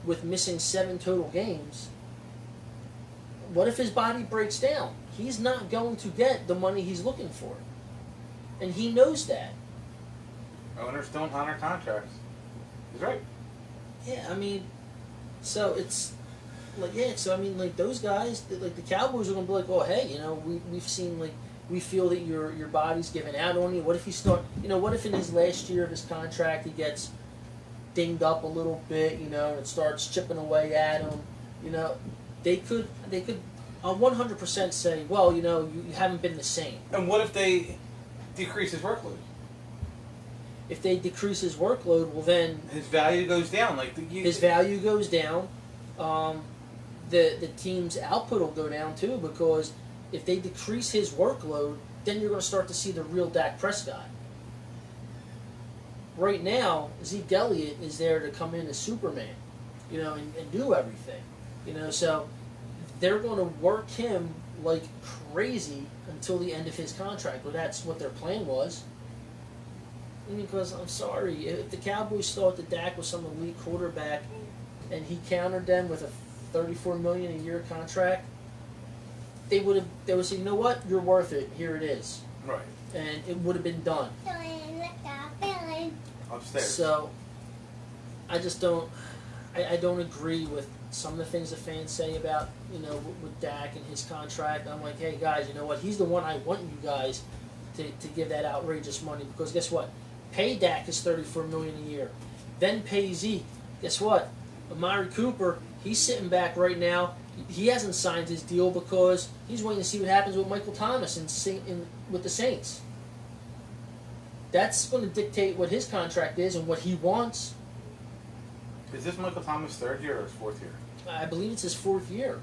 with missing 7 total games, what if his body breaks down? He's not going to get the money he's looking for, and he knows that. Owners don't honor contracts. He's right. Yeah, I mean, so it's like, yeah, so I mean, like, those guys, like the Cowboys are gonna be like, oh, hey, you know, we've seen, like, we feel that your body's giving out on you. What if what if in his last year of his contract he gets dinged up a little bit, you know, and it starts chipping away at him, you know, they could 100% say, well, you know, you haven't been the same. And what if they decrease his workload? If they decrease his workload, well then his value goes down. His value goes down. The team's output will go down too, because if they decrease his workload, then you're going to start to see the real Dak Prescott. Right now, Zeke Elliott is there to come in as Superman, you know, and do everything, you know. So they're going to work him like crazy until the end of his contract. Well, that's what their plan was. Because I'm sorry, if the Cowboys thought that Dak was some elite quarterback, and he countered them with a $34 million a year contract, they would say, you know what, you're worth it. Here it is. Right. And it would have been done. Upstairs. So, I just don't. I don't agree with some of the things the fans say about, you know, with Dak and his contract. I'm like, hey guys, you know what? He's the one I want you guys to give that outrageous money, because guess what? Pay Dak is $34 million a year. Then pay Zeke. Guess what? Amari Cooper, he's sitting back right now. He hasn't signed his deal because he's waiting to see what happens with Michael Thomas with the Saints. That's going to dictate what his contract is and what he wants. Is this Michael Thomas' 3rd year or his 4th year? I believe it's his 4th year.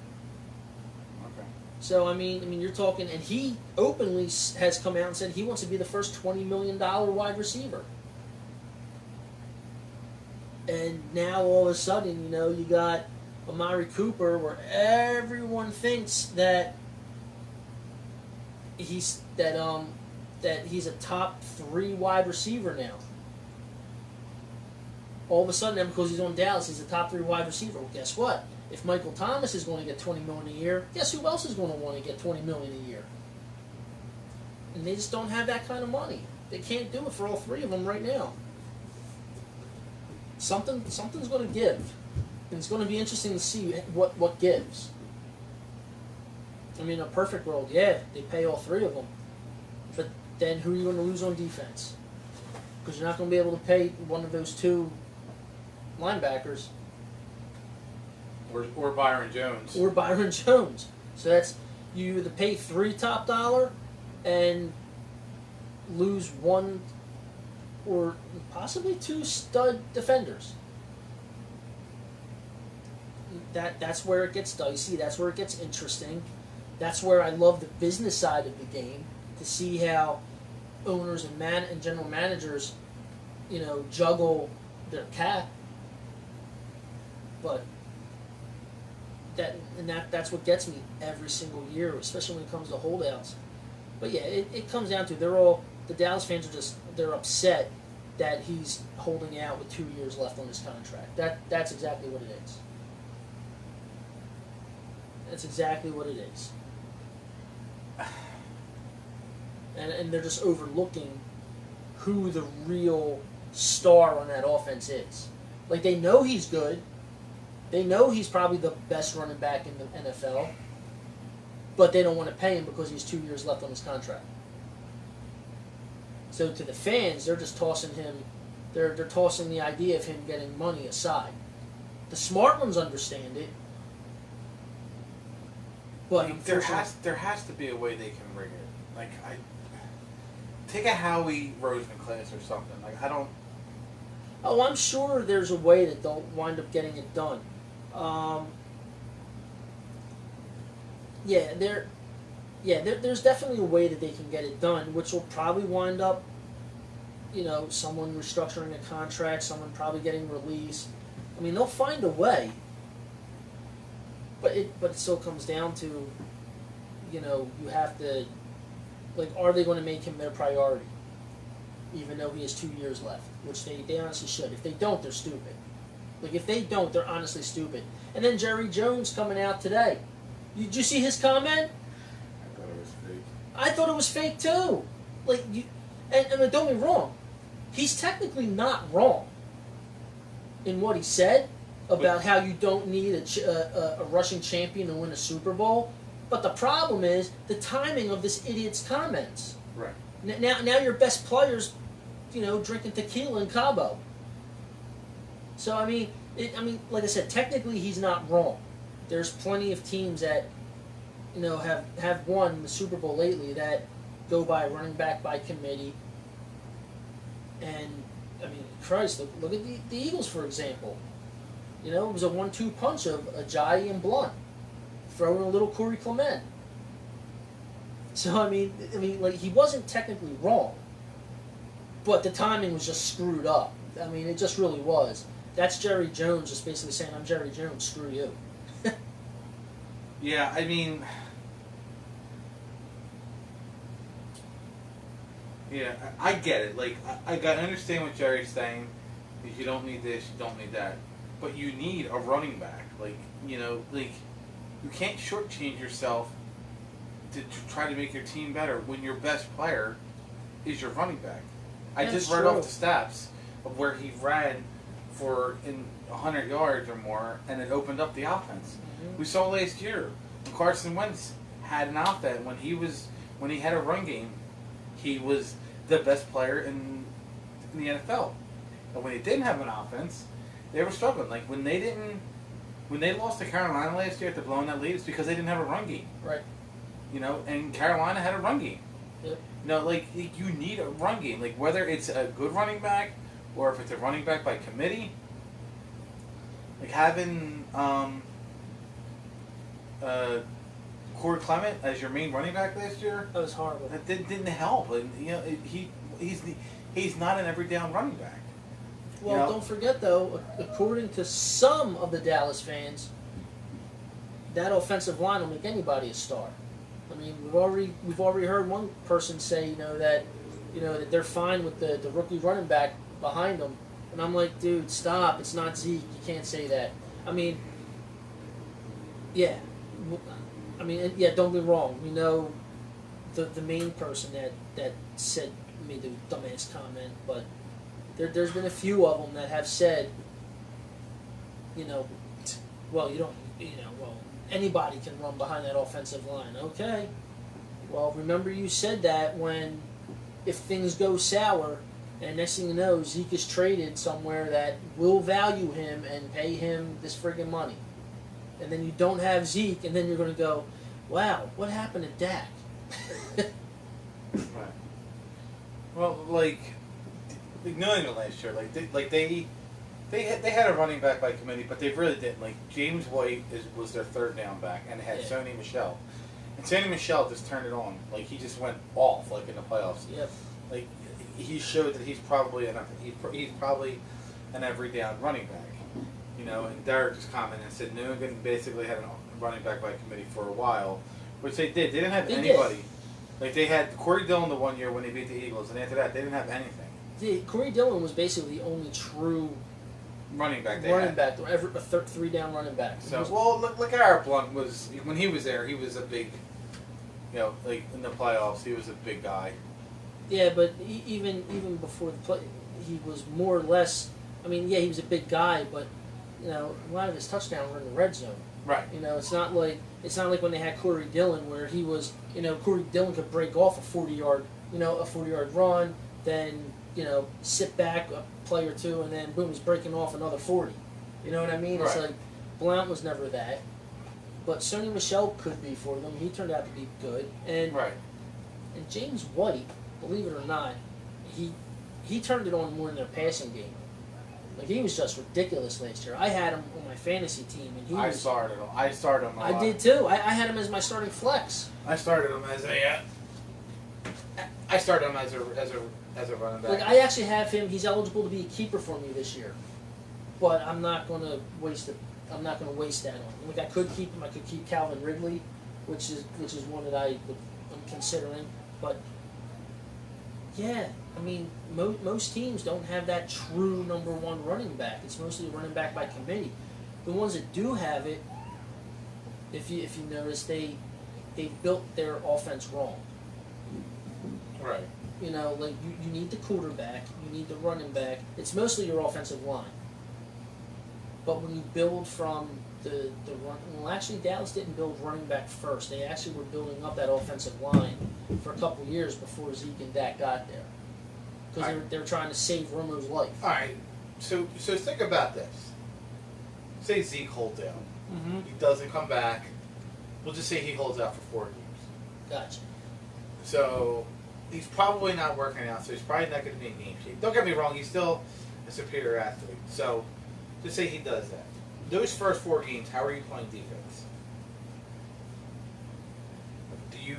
Okay. So I mean, you're talking, and he openly has come out and said he wants to be the first $20 million wide receiver. And now all of a sudden, you know, you got Amari Cooper, where everyone thinks that he's a top 3 wide receiver now. All of a sudden, then, because he's on Dallas, he's a top 3 wide receiver. Well, guess what? If Michael Thomas is going to get $20 million a year, guess who else is going to want to get $20 million a year? And they just don't have that kind of money. They can't do it for all 3 of them right now. Something's going to give, and it's going to be interesting to see what gives. I mean, in a perfect world, yeah, they pay all 3 of them, but then who are you going to lose on defense? Because you're not going to be able to pay one of those 2 linebackers. Or Byron Jones. Or Byron Jones. So that's, you either pay 3 top dollar and lose 1 or possibly 2 stud defenders. That's where it gets dicey. That's where it gets interesting. That's where I love the business side of the game, to see how owners and general managers, juggle their cap. But that's what gets me every single year, especially when it comes to holdouts. But yeah, it comes down to the Dallas fans they're upset that he's holding out with 2 years left on his contract. That's exactly what it is. That's exactly what it is. And they're just overlooking who the real star on that offense is. Like, they know he's good. They know he's probably the best running back in the NFL. But they don't want to pay him because he's 2 years left on his contract. So to the fans, they're just tossing him. They're tossing the idea of him getting money aside. The smart ones understand it. But there has to be a way they can rig it. Like, take a Howie Roseman class or something. Like, I don't. Oh, I'm sure there's a way that they'll wind up getting it done. There's definitely a way that they can get it done, which will probably wind up, someone restructuring a contract, someone probably getting released. I mean, they'll find a way. But it still comes down to, you have to, like, are they going to make him their priority, even though he has 2 years left, which they honestly should. If they don't, they're stupid. Like, if they don't, they're honestly stupid. And then Jerry Jones coming out today. Did you see his comment? I thought it was fake. I thought it was fake too. Like, and don't get me wrong, he's technically not wrong in what he said about how you don't need a rushing champion to win a Super Bowl. But the problem is the timing of this idiot's comments. Right. Now your best players, drinking tequila in Cabo. So I mean, like I said, technically he's not wrong. There's plenty of teams that, have won the Super Bowl lately that go by running back by committee. And I mean, Christ, look at the Eagles, for example. It was a 1-2 punch of Ajayi and Blunt, throwing a little Corey Clement. So I mean, like, he wasn't technically wrong, but the timing was just screwed up. I mean, it just really was. That's Jerry Jones just basically saying, "I'm Jerry Jones, screw you." Yeah, I mean, yeah, I get it. Like, I understand what Jerry's saying. You don't need this, you don't need that. But you need a running back. Like, like, you can't shortchange yourself to try to make your team better when your best player is your running back. I just read off the stats of where he ran for 100 yards or more, and it opened up the offense. Mm-hmm. We saw last year when Carson Wentz had an offense when he had a run game, he was the best player in the NFL. And when he didn't have an offense, they were struggling. Like, when they lost to Carolina last year after blowing that lead, it's because they didn't have a run game. Right. And Carolina had a run game. Yep. Like, you need a run game. Like, whether it's a good running back or if it's a running back by committee. Like, having Corey Clement as your main running back last year, that was horrible. That didn't help. And he's not an every down running back. Well, don't forget though, according to some of the Dallas fans, that offensive line will make anybody a star. I mean, we've already heard one person say, that they're fine with the rookie running back behind them, and I'm like, dude, stop! It's not Zeke. You can't say that. I mean, yeah, yeah. Don't be wrong. We know the main person that made the dumbass comment, but there's been a few of them that have said, well, you don't, well, anybody can run behind that offensive line. Okay. Well, remember you said that if things go sour, and next thing you know, Zeke is traded somewhere that will value him and pay him this friggin' money. And then you don't have Zeke, and then you're going to go, wow, what happened to Dak? Right. Well, like New England last year, they had a running back by committee, but they really didn't. Like James White was their third down back, and they had Sony Michel, and Sony Michel just turned it on. Like he just went off, like in the playoffs. Yep. Like he showed that he's probably an every down running back. And Derek just commented and said New England basically had a running back by committee for a while, which they did. They didn't have anybody. Like they had Corey Dillon the one year when they beat the Eagles, and after that they didn't have anything. Yeah, Corey Dillon was basically the only true running back. A three down running back. So look, Aaron Blunt was when he was there. He was a big, like in the playoffs, he was a big guy. Yeah, but even before the play, he was more or less. I mean, yeah, he was a big guy, but a lot of his touchdowns were in the red zone. Right. It's not like when they had Corey Dillon, where he was, Corey Dillon could break off a 40-yard run, then sit back a play or two, and then boom, he's breaking off another 40. You know what I mean? Right. It's like Blount was never that, but Sony Michel could be for them. He turned out to be good, and right. And James White, believe it or not, he turned it on more in their passing game. Like he was just ridiculous last year. I had him on my fantasy team, and I started him. I did too. I had him as my starting flex. I started him as a running back. Like I actually have him. He's eligible to be a keeper for me this year, but I'm not going to waste it. I'm not going to waste that on him. Like I could keep him. I could keep Calvin Ridley, which is one that I'm considering. But yeah, I mean, most teams don't have that true number one running back. It's mostly running back by committee. The ones that do have it, if you notice, they built their offense wrong. Right. Like you need the quarterback, you need the running back. It's mostly your offensive line. But when you build from the run, well, actually Dallas didn't build running back first. They actually were building up that offensive line for a couple years before Zeke and Dak got there. Because they were trying to save Romo's life. All right. So think about this. Say Zeke holds out. Mm-hmm. He doesn't come back. We'll just say he holds out for 4 games. Gotcha. So he's probably not working out, so he's probably not going to be in game shape. Don't get me wrong, he's still a superior athlete. So just say he does that. Those first 4 games, how are you playing defense? Do you?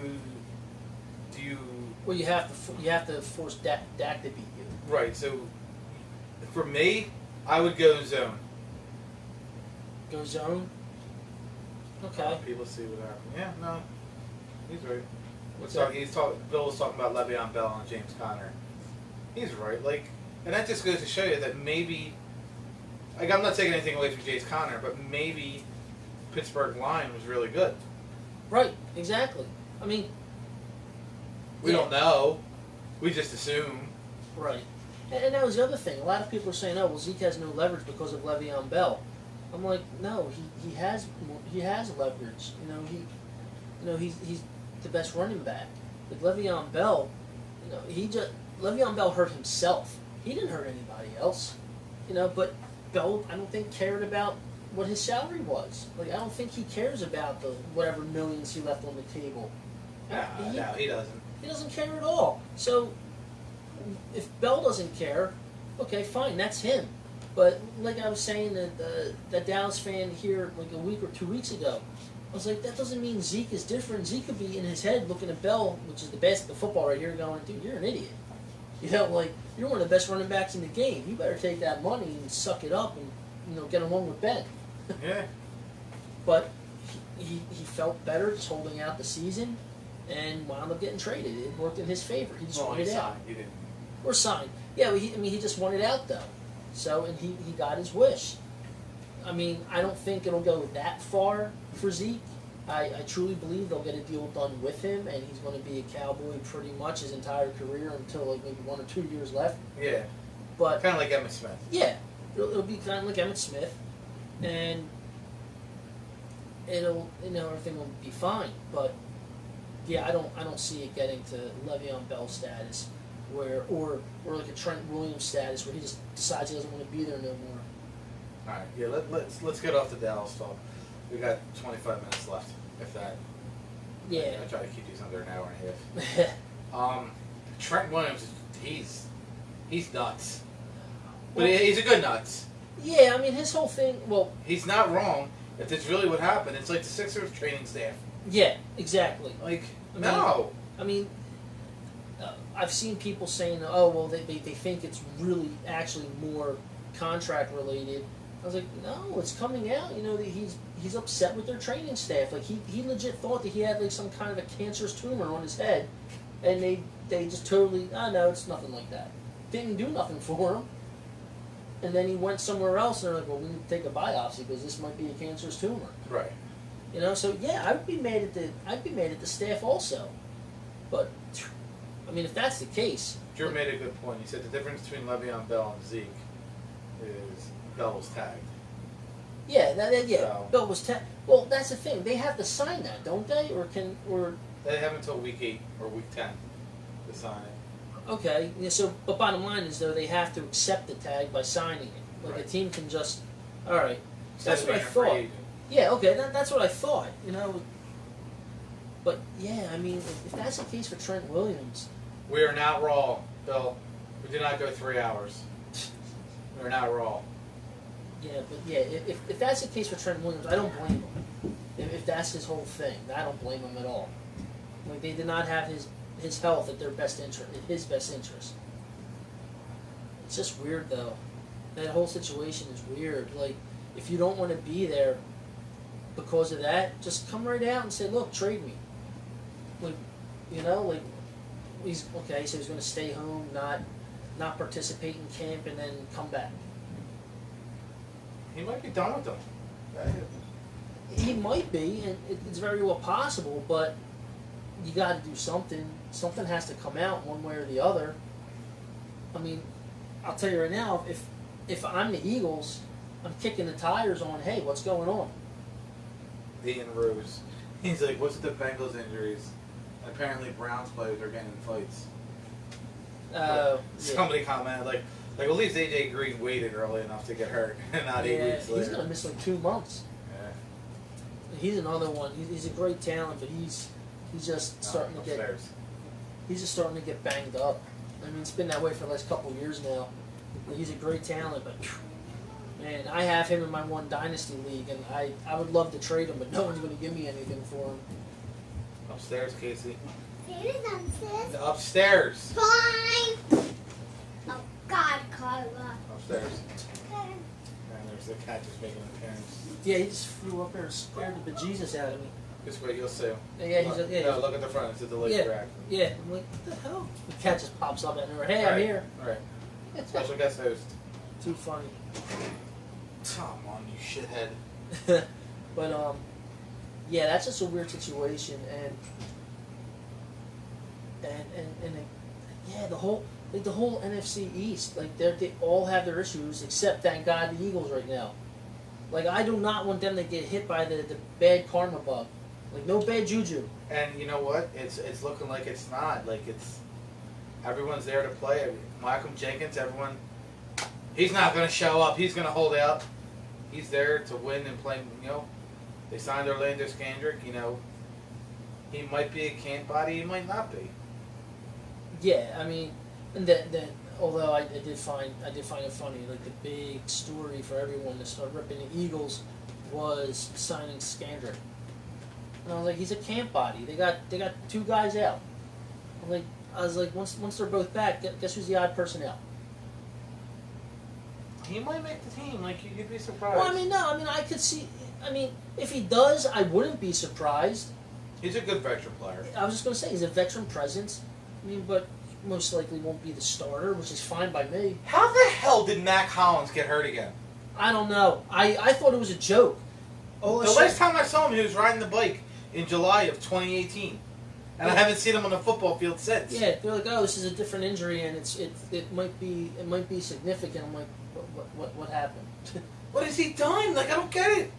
Well, you have to force Dak to beat you. Right. So for me, I would go zone. Go zone. Okay. People see what happened. Yeah. No. He's right. What's Bill was talking about Le'Veon Bell and James Conner. He's right. And that just goes to show you that maybe, I'm not taking anything away from James Conner, but maybe Pittsburgh line was really good. Right. Exactly. I mean, we don't know. We just assume. Right. And that was the other thing. A lot of people are saying, "Oh, well, Zeke has no leverage because of Le'Veon Bell." I'm like, no, he has leverage. He's the best running back. With Le'Veon Bell, Le'Veon Bell hurt himself. He didn't hurt anybody else. But Bell, I don't think cared about what his salary was. Like, I don't think he cares about the whatever millions he left on the table. No, he doesn't. He doesn't care at all. So, if Bell doesn't care, okay, fine, that's him. But like I was saying, that Dallas fan here like a week or 2 weeks ago, I was like, that doesn't mean Zeke is different. Zeke could be in his head looking at Bell, which is the best of football right here, going, dude, you're an idiot. You're one of the best running backs in the game. You better take that money and suck it up and get along with Ben. Yeah. But he felt better just holding out the season. and wound up getting traded. It worked in his favor. He just Well, wanted he out. signed. He didn't. Or signed. Yeah, but he just wanted out though. So, and he got his wish. I mean, I don't think it'll go that far for Zeke. I truly believe they'll get a deal done with him, and he's going to be a Cowboy pretty much his entire career until like maybe 1 or 2 years left. Yeah. But Kind of like Emmitt Smith. yeah, it'll be kind of like Emmitt Smith, and everything will be fine. But yeah, I don't see it getting to Le'Veon Bell status, or like a Trent Williams status where he just decides he doesn't want to be there no more. All right. Yeah. Let's get off the Dallas talk. We got 25 minutes left, if that. Yeah. I try to keep these under an hour and a half. Trent Williams, he's nuts, but Well, he's a good nuts. yeah, I mean his whole thing. Well, He's not wrong. If that's really what happened, it's like the Sixers training staff. yeah, exactly. Like, I mean, no. I mean, I've seen people saying, "Oh, well, they think it's really actually more contract related." I was like, "No, it's coming out. You know, that he's upset with their training staff. Like he legit thought that he had like some kind of a cancerous tumor on his head, and they just totally, no, it's nothing like that. Didn't do nothing for him." And then he went somewhere else, and they're like, "Well, we need to take a biopsy because this might be a cancerous tumor." Right. You know, so yeah, I'd be mad at the staff also. But I mean, if that's the case, Drew made a good point. He said the difference between Le'Veon Bell and Zeke is Bell was tagged. yeah, yeah, So- Bill was well, that's the thing. They have to sign that, don't they? Or They have until week 8 or week 10 to sign it. okay, yeah, so but bottom line is though they have to accept the tag by signing it. Like Right. a team can just, all right, Instead that's of what I being a free thought. agent. Yeah, okay, that's what I thought. You know, but yeah, I mean, if that's the case for Trent Williams, We are not raw, Bill. We did not go 3 hours. We are not raw. yeah, but yeah, if that's the case for Trent Williams, I don't blame him. If that's his whole thing, I don't blame him at all. Like they did not have his health at their best interest, at his best interest. It's just weird though. That whole situation is weird. Like if you don't want to be there because of that, just come right out and say, "Look, trade me." Like, you know, like he's okay, so he's going to stay home, not participate in camp, and then come back. He might be done with them. He might be, and it's very well possible, but you got to do something. Something has to come out one way or the other. I mean, I'll tell you right now, if I'm the Eagles, I'm kicking the tires on, hey, what's going on? Ian Rose. He's like, what's with the Bengals injuries? Apparently Browns players are getting in fights. Yeah. Somebody commented like at least AJ Green waited early enough to get hurt and not 8 Yeah, weeks later. he's going to miss like 2 months. Yeah. He's another one. He's a great talent, but he's just starting to get upstairs. he's just starting to get banged up. I mean, it's been that way for the last couple of years now. He's a great talent, but man, I have him in my one dynasty league, and I would love to trade him, but no one's going to give me anything for him. Upstairs, Casey. It is upstairs. Upstairs. Fine. Oh God, Carla. Upstairs. And there's the cat just making an appearance. Yeah, he just flew up there and scared the bejesus out of me. This way you'll see him. Yeah, he's Look, yeah. no, look at the front. It's a delayed Yeah. track. Yeah, I'm like, what the hell? The cat just pops up at her. Hey, I'm Right. here. Right. Special guest host. Too funny. Come on, you shithead. But yeah, that's just a weird situation, and yeah, the whole NFC East, like they all have their issues, except thank God the Eagles right now. Like I do not want them to get hit by the bad karma bug. Like no bad juju. And you know what? It's looking like it's not. Like it's everyone's there to play. Malcolm Jenkins, everyone. He's not going to show up. He's going to hold out. He's there to win and play. You know, they signed Orlando Scandrick. You know, he might be a camp body. He might not be. Yeah, I mean, and then although I did find it funny, like the big story for everyone to start ripping the Eagles was signing Scandrick. And I was like, he's a camp body. They got 2 guys out. I was like, once they're both back, guess who's the odd person out? He might make the team. Like you'd be surprised. Well, I mean, no. I mean, I could see. I mean, if he does, I wouldn't be surprised. He's a good veteran player. I was just going to say, he's a veteran presence. I mean, but most likely won't be the starter, which is fine by me. How the hell did Mac Hollins get hurt again? I don't know. I thought it was a joke. The last time I saw him, he was riding the bike in July of 2018. And I haven't seen him on the football field since. Yeah, they're like, oh, this is a different injury, and it might be significant. I'm like, what happened? What has he done? Like, I don't get it.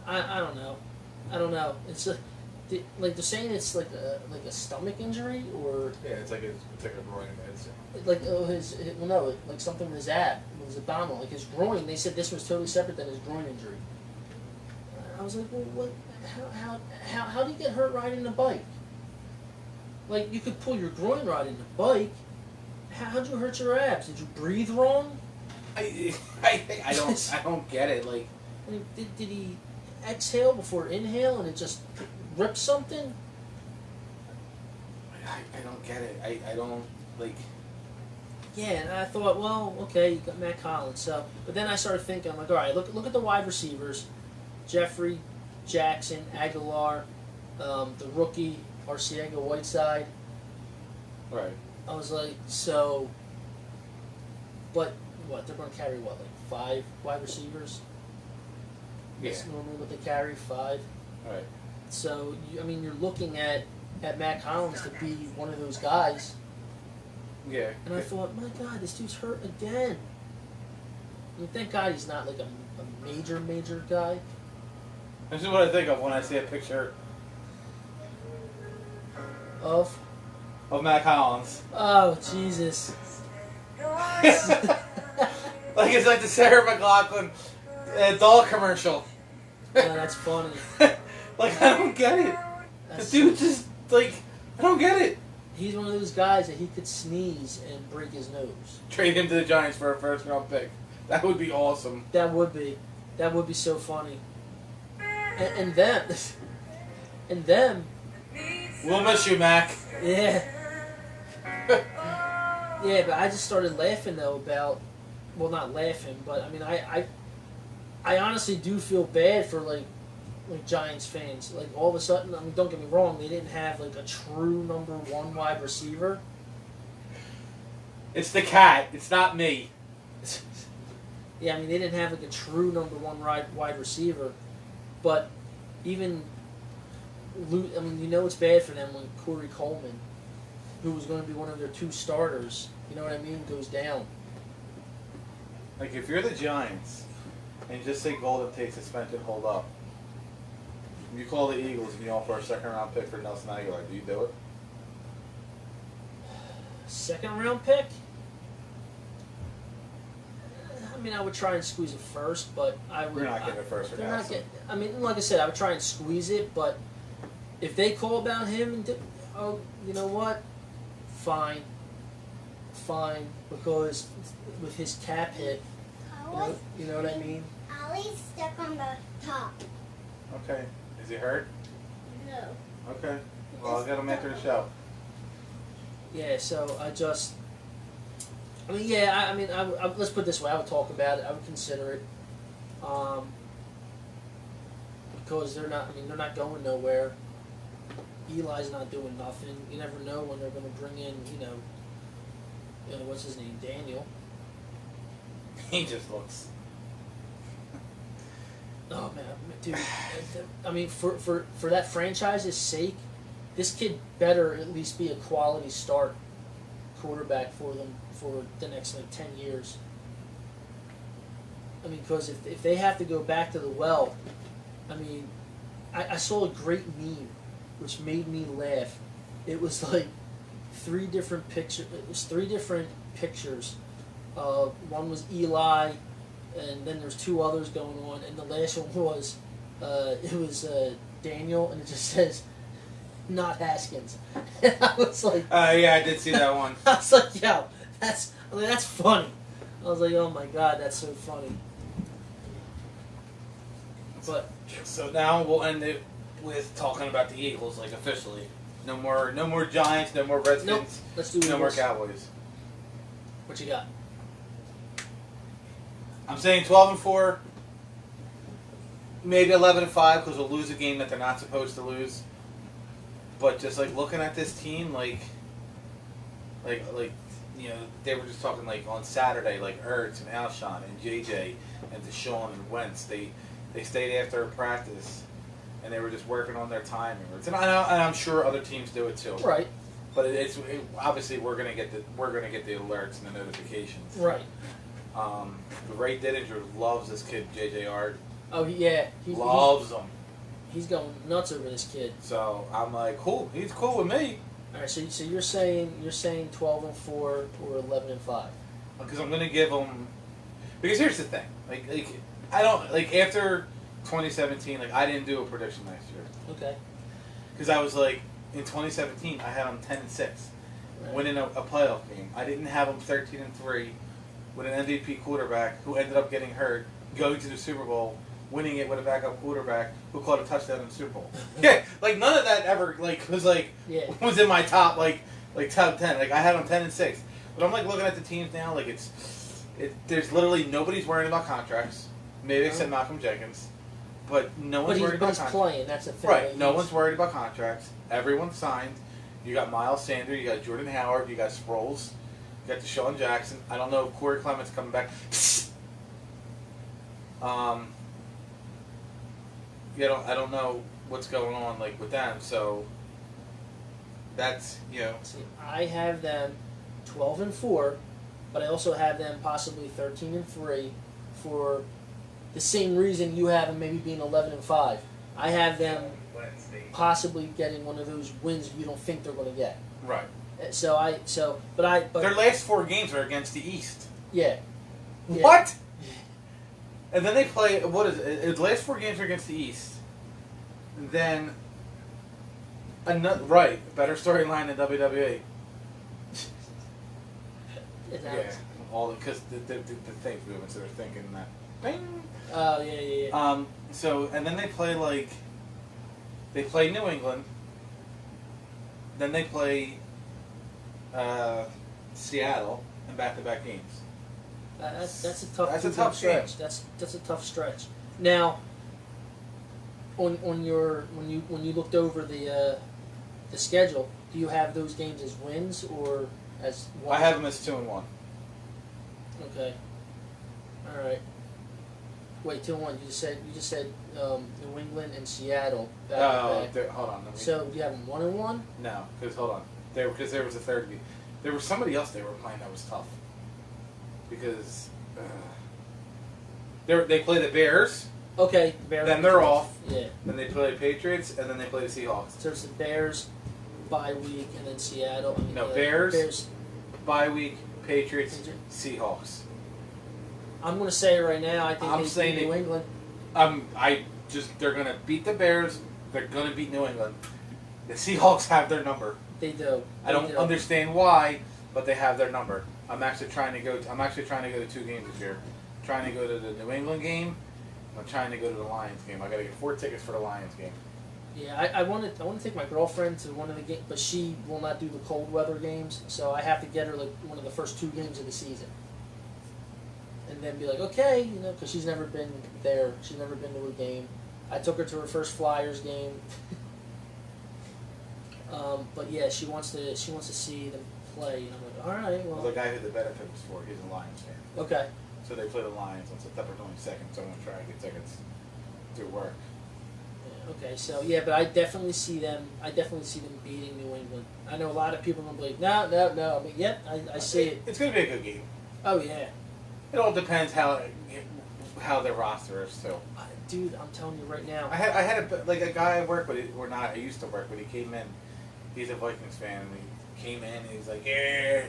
I don't know. It's like they're saying it's like a stomach injury, or Yeah, it's like a groin. like like something with his with his abdominal, like his groin. They said this was totally separate than his groin injury. I was like, well, what? How do you get hurt riding a bike? Like, you could pull your groin riding a bike. How'd you hurt your abs? Did you breathe wrong? I don't get it. Like, I mean, did he exhale before inhale and it just ripped something? I don't get it. I don't like. Yeah, and I thought, well, okay, you got Matt Collins. So, but then I started thinking, I'm like, all right, look at the wide receivers: Jeffrey, Jackson, Aguilar, the rookie Arcega-Whiteside. Right. I was like, so, but what, they're going to carry what, like 5 wide receivers? Yeah. That's normally what they carry, 5. Right. So, I mean, you're looking at Matt Collins to be one of those guys. Yeah. And I thought, my God, this dude's hurt again. I mean, thank God he's not like a major guy. This is what I think of when I see a picture Of? Mac Hollins. Oh, Jesus. Like it's like the Sarah McLachlan doll commercial. Oh, that's funny. Like, I don't get it. That's The dude just, like, I don't get it. He's one of those guys that he could sneeze and break his nose. Trade him to the Giants for a first-round pick. That would be awesome. That would be so funny. And them, and them. We'll miss you, Mac. Yeah. Yeah, but I just started laughing though about, well, not laughing, but I mean, I honestly do feel bad for like Giants fans. Like all of a sudden, I mean, don't get me wrong, they didn't have like a true number 1 wide receiver. It's the cat. It's not me. Yeah, I mean, they didn't have like a true number 1 wide receiver, but even, I mean, you know it's bad for them when Corey Coleman, who was going to be one of their 2 starters, you know what I mean, goes down. Like, if you're the Giants, and just say Golden Tate suspension, hold up. You call the Eagles and you offer a second-round pick for Nelson Aguilar, do you do it? 2nd round pick? I mean, I would try and squeeze it first, but I would. You're not getting it first for they're not Nelson. getting. I mean, like I said, I would try and squeeze it, but if they call about him and oh, you know what? Fine, because with his cap hit, you know what I mean. Ollie's stuck on the top. Okay. Is he hurt? No. Okay. Well, I'll get him after the show. Yeah, so I mean, yeah, I mean, let's put it this way. I would talk about it. I would consider it, because they're not. I mean, they're not going nowhere. Eli's not doing nothing. You never know when they're going to bring in, you know, what's his name, Daniel. He just looks. Oh man, dude. I mean, for that franchise's sake, this kid better at least be a quality start quarterback for them for the next like 10 years. I mean, because if they have to go back to the well, I mean, I saw a great meme which made me laugh. It was like 3 different pictures. It was 3 different pictures. One was Eli, and then there's 2 others going on, and the last one was Daniel, and it just says, "Not Haskins." And I was like, Yeah, I did see that one. I was like, yo, that's funny. I was like, oh my God, that's so funny. But So now we'll end it with talking about the Eagles, like officially. No more Giants, no more Redskins, nope, let's do no more Eagles. Cowboys. What you got? I'm saying 12-4, maybe 11-5 because we'll lose a game that they're not supposed to lose. But just like looking at this team, like you know, they were just talking like on Saturday, like Ertz and Alshon and JJ and Deshaun and Wentz. They stayed after practice and they were just working on their timing. And I'm sure other teams do it too. Right. But obviously we're gonna get the alerts and the notifications. Right. Ray Didinger loves this kid, JJ Art. Oh yeah. Loves him. He's going nuts over this kid. So I'm like, cool. He's cool with me. All right. So you're saying 12-4 or 11-5. Because I'm gonna give him. Because here's the thing. Like I don't like after 2017. Like I didn't do a prediction last year. Okay. Because I was like in 2017 I had him 10-6, Right. winning a playoff game. I didn't have him 13-3 with an MVP quarterback who ended up getting hurt, going to the Super Bowl, winning it with a backup quarterback who caught a touchdown in the Super Bowl. Yeah, like none of that ever was was in my top top 10. Like I had him 10-6, but I'm like looking at the teams now. Like there's literally nobody's worrying about contracts, maybe except Malcolm Jenkins, but no one's worried about contracts. Playing. That's the thing. Right. No one's worried about contracts. Everyone's signed. You got Miles Sanders. You got Jordan Howard. You got Sproles. You got Deshaun Jackson. I don't know if Corey Clement's coming back. I don't know what's going on like with them. So that's See, I have them 12-4, but I also have them possibly 13-3 for the same reason you have them maybe being 11-5. I have them possibly getting one of those wins you don't think they're going to get. Right. But their last 4 games are against the East. Yeah. What? And then they play. What is it? The last 4 games are against the East. Then, better storyline than WWE. Yeah, all because the thing's moving, so they're thinking that. Bing. Oh yeah. So and then they play they play New England. Then they play Seattle in back-to-back games. That's a tough. That's a tough stretch. That's a tough stretch. Now, on your when you looked over the schedule, do you have those games as wins or as one? I have them as 2-1. Okay. All right. Wait, 2-1. You just said New England and Seattle. Hold on. So do you have them 1-1? No, because hold on. Because there was a third game. There was somebody else they were playing that was tough. Because they play the Bears. Okay, Bears. Then they're off. Yeah. Then they play the Patriots, and then they play the Seahawks. So it's the Bears, bye week, and then Seattle. Bears, bye week, Patriots, Seahawks. I'm going to say right now, I think they beat New England. They're going to beat the Bears. They're going to beat New England. The Seahawks have their number. They do. I don't understand why, but they have their number. I'm actually trying to go to 2 games this year. I'm trying to go to the New England game. I'm trying to go to the Lions game. I got to get 4 tickets for the Lions game. Yeah, I want to take my girlfriend to one of the games, but she will not do the cold weather games, so I have to get her one of the first 2 games of the season. And then be like, okay, because she's never been there. She's never been to a game. I took her to her first Flyers game. But yeah, she wants to see them play, and I'm like, all right, well. The guy who the benefit was for, he's a Lions fan. Okay. So they play the Lions on September 22nd. So I'm gonna try and get tickets through work. Yeah, okay, so yeah, but I definitely see them beating New England. I know a lot of people are gonna be like, no. I mean, yep, I see it. It's gonna be a good game. Oh yeah. It all depends how their roster is too. Dude, I'm telling you right now. I had a guy I work with, or not, I used to work with. He came in. He's a Vikings fan, and he came in and he's like, yeah,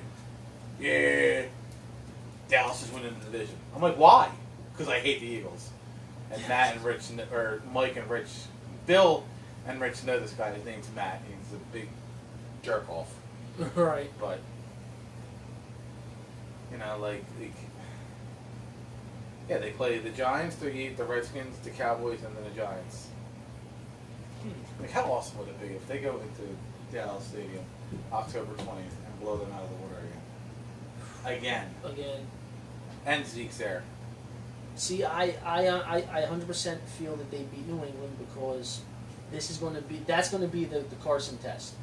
Dallas is winning the division. I'm like, why? Because I hate the Eagles. And Matt and Rich, or Mike and Rich, Bill and Rich know this guy. His name's Matt. He's a big jerk off. Right. But yeah, they play the Giants, the Redskins, the Cowboys, and then the Giants. Like, how awesome would it be if they go into Dallas Stadium October 20th and blow them out of the water again? Again. And Zeke's there. See, I 100% feel that they beat New England because This is going to be that's going to be the Carson test.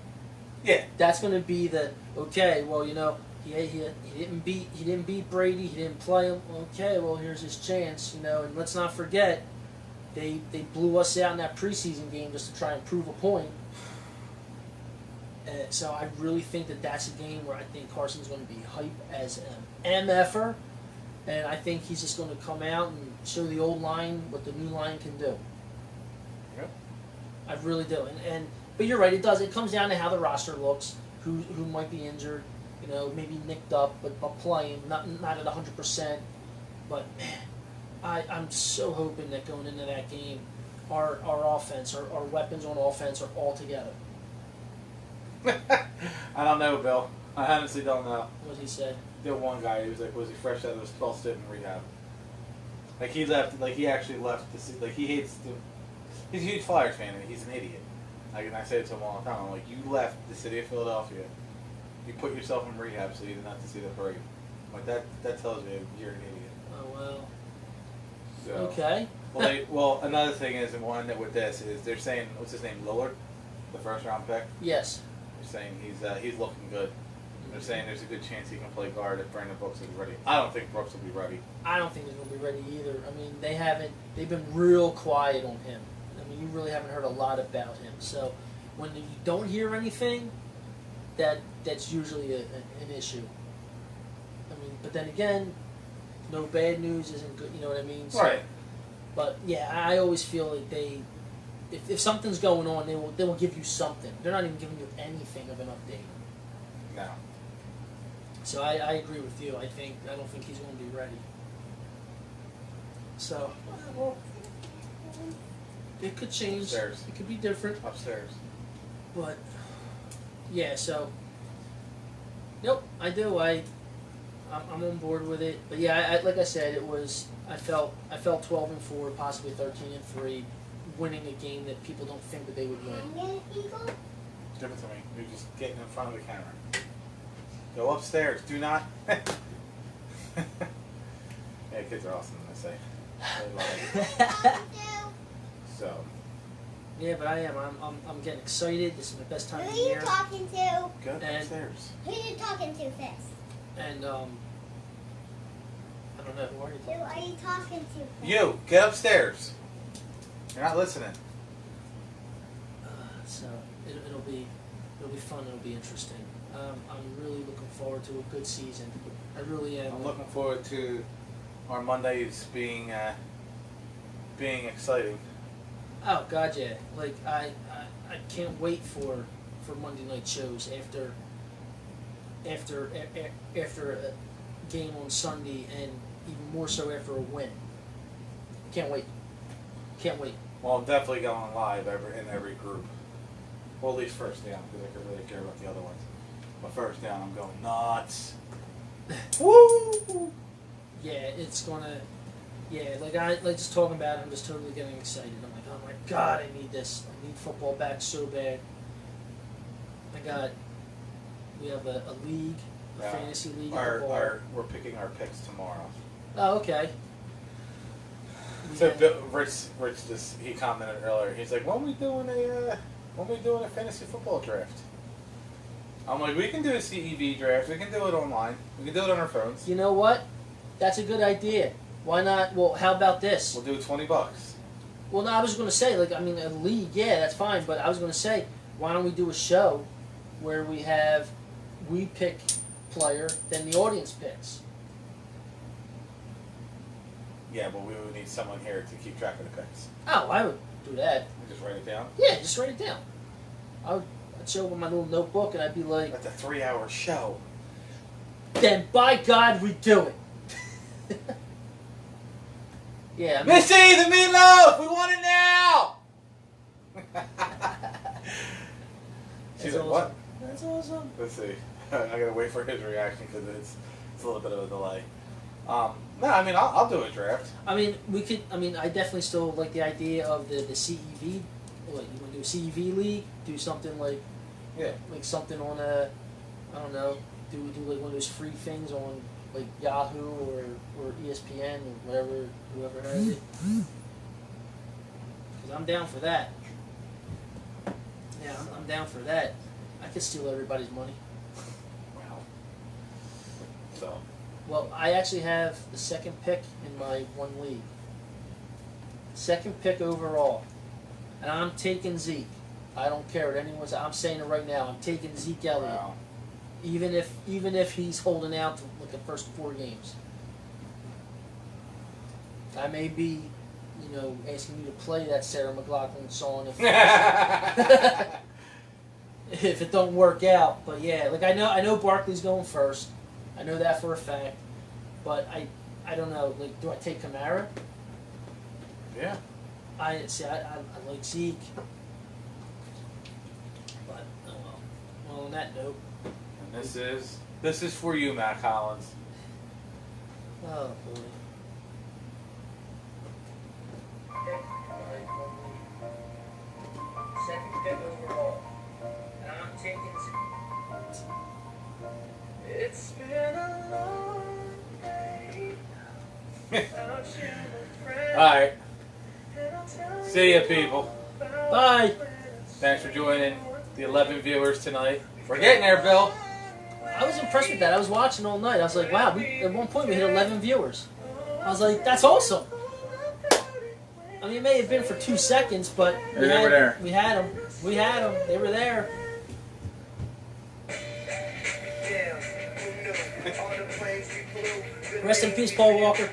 Yeah. That's going to be the okay. Well, you know, he didn't beat Brady. He didn't play him. Okay, well here's his chance. You know, and let's not forget they blew us out in that preseason game just to try and prove a point. So I really think that's a game where I think Carson's going to be hype as an MFer, and I think he's just going to come out and show the old line what the new line can do. Yep. I really do, but you're right. It does. It comes down to how the roster looks, who might be injured, you know, maybe nicked up, but playing, not at 100%. But man, I'm so hoping that going into that game, our offense, our weapons on offense are all together. I don't know, Bill. I honestly don't know. What he said. The one guy who was like, was he fresh out of his 12th stint in rehab? Like he left. Like he actually left the. Like he hates the. He's a huge Flyers fan, and he's an idiot. Like, and I say it to him all the time. I'm like, you left the city of Philadelphia. You put yourself in rehab so you didn't have to see the parade. Like that tells me you're an idiot. Oh well. So, Okay. well, another thing is, and we'll end it with this, is they're saying, what's his name, Lillard, the first round pick. Yes. They're saying he's looking good. They're saying there's a good chance he can play guard if Brandon Brooks is ready. I don't think Brooks will be ready. I don't think he's going to be ready either. I mean, they've been real quiet on him. I mean, you really haven't heard a lot about him. So when you don't hear anything, that's usually an issue. I mean, but then again, no bad news isn't good. You know what I mean? So, Right. But yeah, I always feel like if something's going on, they will give you something. They're not even giving you anything of an update. No. So I agree with you. I don't think he's going to be ready. So it could change. Upstairs. It could be different. Upstairs. But yeah, so nope, I do. I'm on board with it. But yeah, like I said, I felt 12-4, possibly 13-3, winning a game that people don't think that they would win. Give it to me. You're just getting in front of the camera. Go upstairs. Do not. Yeah, kids are awesome. I say. They love it. So. Yeah, but I am. I'm getting excited. This is my best time Who of are the you year. talking to? Go And- upstairs. Who are you talking to first? And I don't know, who are you Who talking are you talking to first? You get upstairs. You're not listening. So it'll be fun. It'll be interesting. I'm really looking forward to a good season. I really am. I'm looking forward to our Mondays being exciting. Oh God, yeah! Like I can't wait for Monday night shows after a game on Sunday, and even more so after a win. Can't wait. Can't wait. Well, I'm definitely going live in every group. Well, at least first down, because I could really care about the other ones. But first down, I'm going nuts. Woo! Yeah, it's gonna. Yeah, like just talking about it, I'm just totally getting excited. I'm like, oh my God, I need this. I need football back so bad. We have a league, a Yeah. fantasy league. at the bar. We're picking our picks tomorrow. Oh, okay. So Yeah. Rich he commented earlier. He's like, when we doing a fantasy football draft? I'm like, we can do a CEV draft. We can do it online. We can do it on our phones. You know what? That's a good idea. Why not? Well, how about this? We'll do $20. Well, no, I was going to say, like, I mean, a league, yeah, that's fine. But I was going to say, why don't we do a show where we pick player, then the audience picks. Yeah, but we would need someone here to keep track of the picks. Oh, I would do that. We just write it down. Yeah, just write it down. I'd show up with my little notebook and I'd be like, That's a 3-hour show. then by God, we do it. Yeah, I mean, Missy, the meatloaf! We want it now! She's That's like, what? That's awesome. Let's see. I gotta wait for his reaction because it's a little bit of a delay. No, I mean, I'll do a draft. I mean, I definitely still like the idea of the CEV. What, you want to do a CEV league? Do something like something on I don't know, do like one of those free things on like Yahoo or ESPN or whatever, whoever has it. Because I'm down for that. Yeah, I'm down for that. I could steal everybody's money. Wow. So. Well, I actually have the second pick in my one league. Second pick overall. And I'm taking Zeke. I don't care what anyone says. I'm saying it right now. I'm taking Zeke Elliott. Wow. Even if he's holding out to like the first 4 games. I may be, asking you to play that Sarah McLachlan song if it don't work out. But yeah, like I know Barkley's going first. I know that for a fact. But I don't know. Like, do I take Kamara? Yeah. I like Zeke. But oh well. Well, on that note. And this is for you, Matt Collins. Oh boy. Second pick overall. And I'm taking Zeke. It's been a long day. Alright. See ya, people. Bye. Thanks for joining the 11 viewers tonight. We're getting there, Bill. I was impressed with that. I was watching all night. I was like, wow, at one point we hit 11 viewers. I was like, that's awesome. I mean, it may have been for 2 seconds, but They were there. We had them. We had them. They were there. Rest in peace, Paul Walker.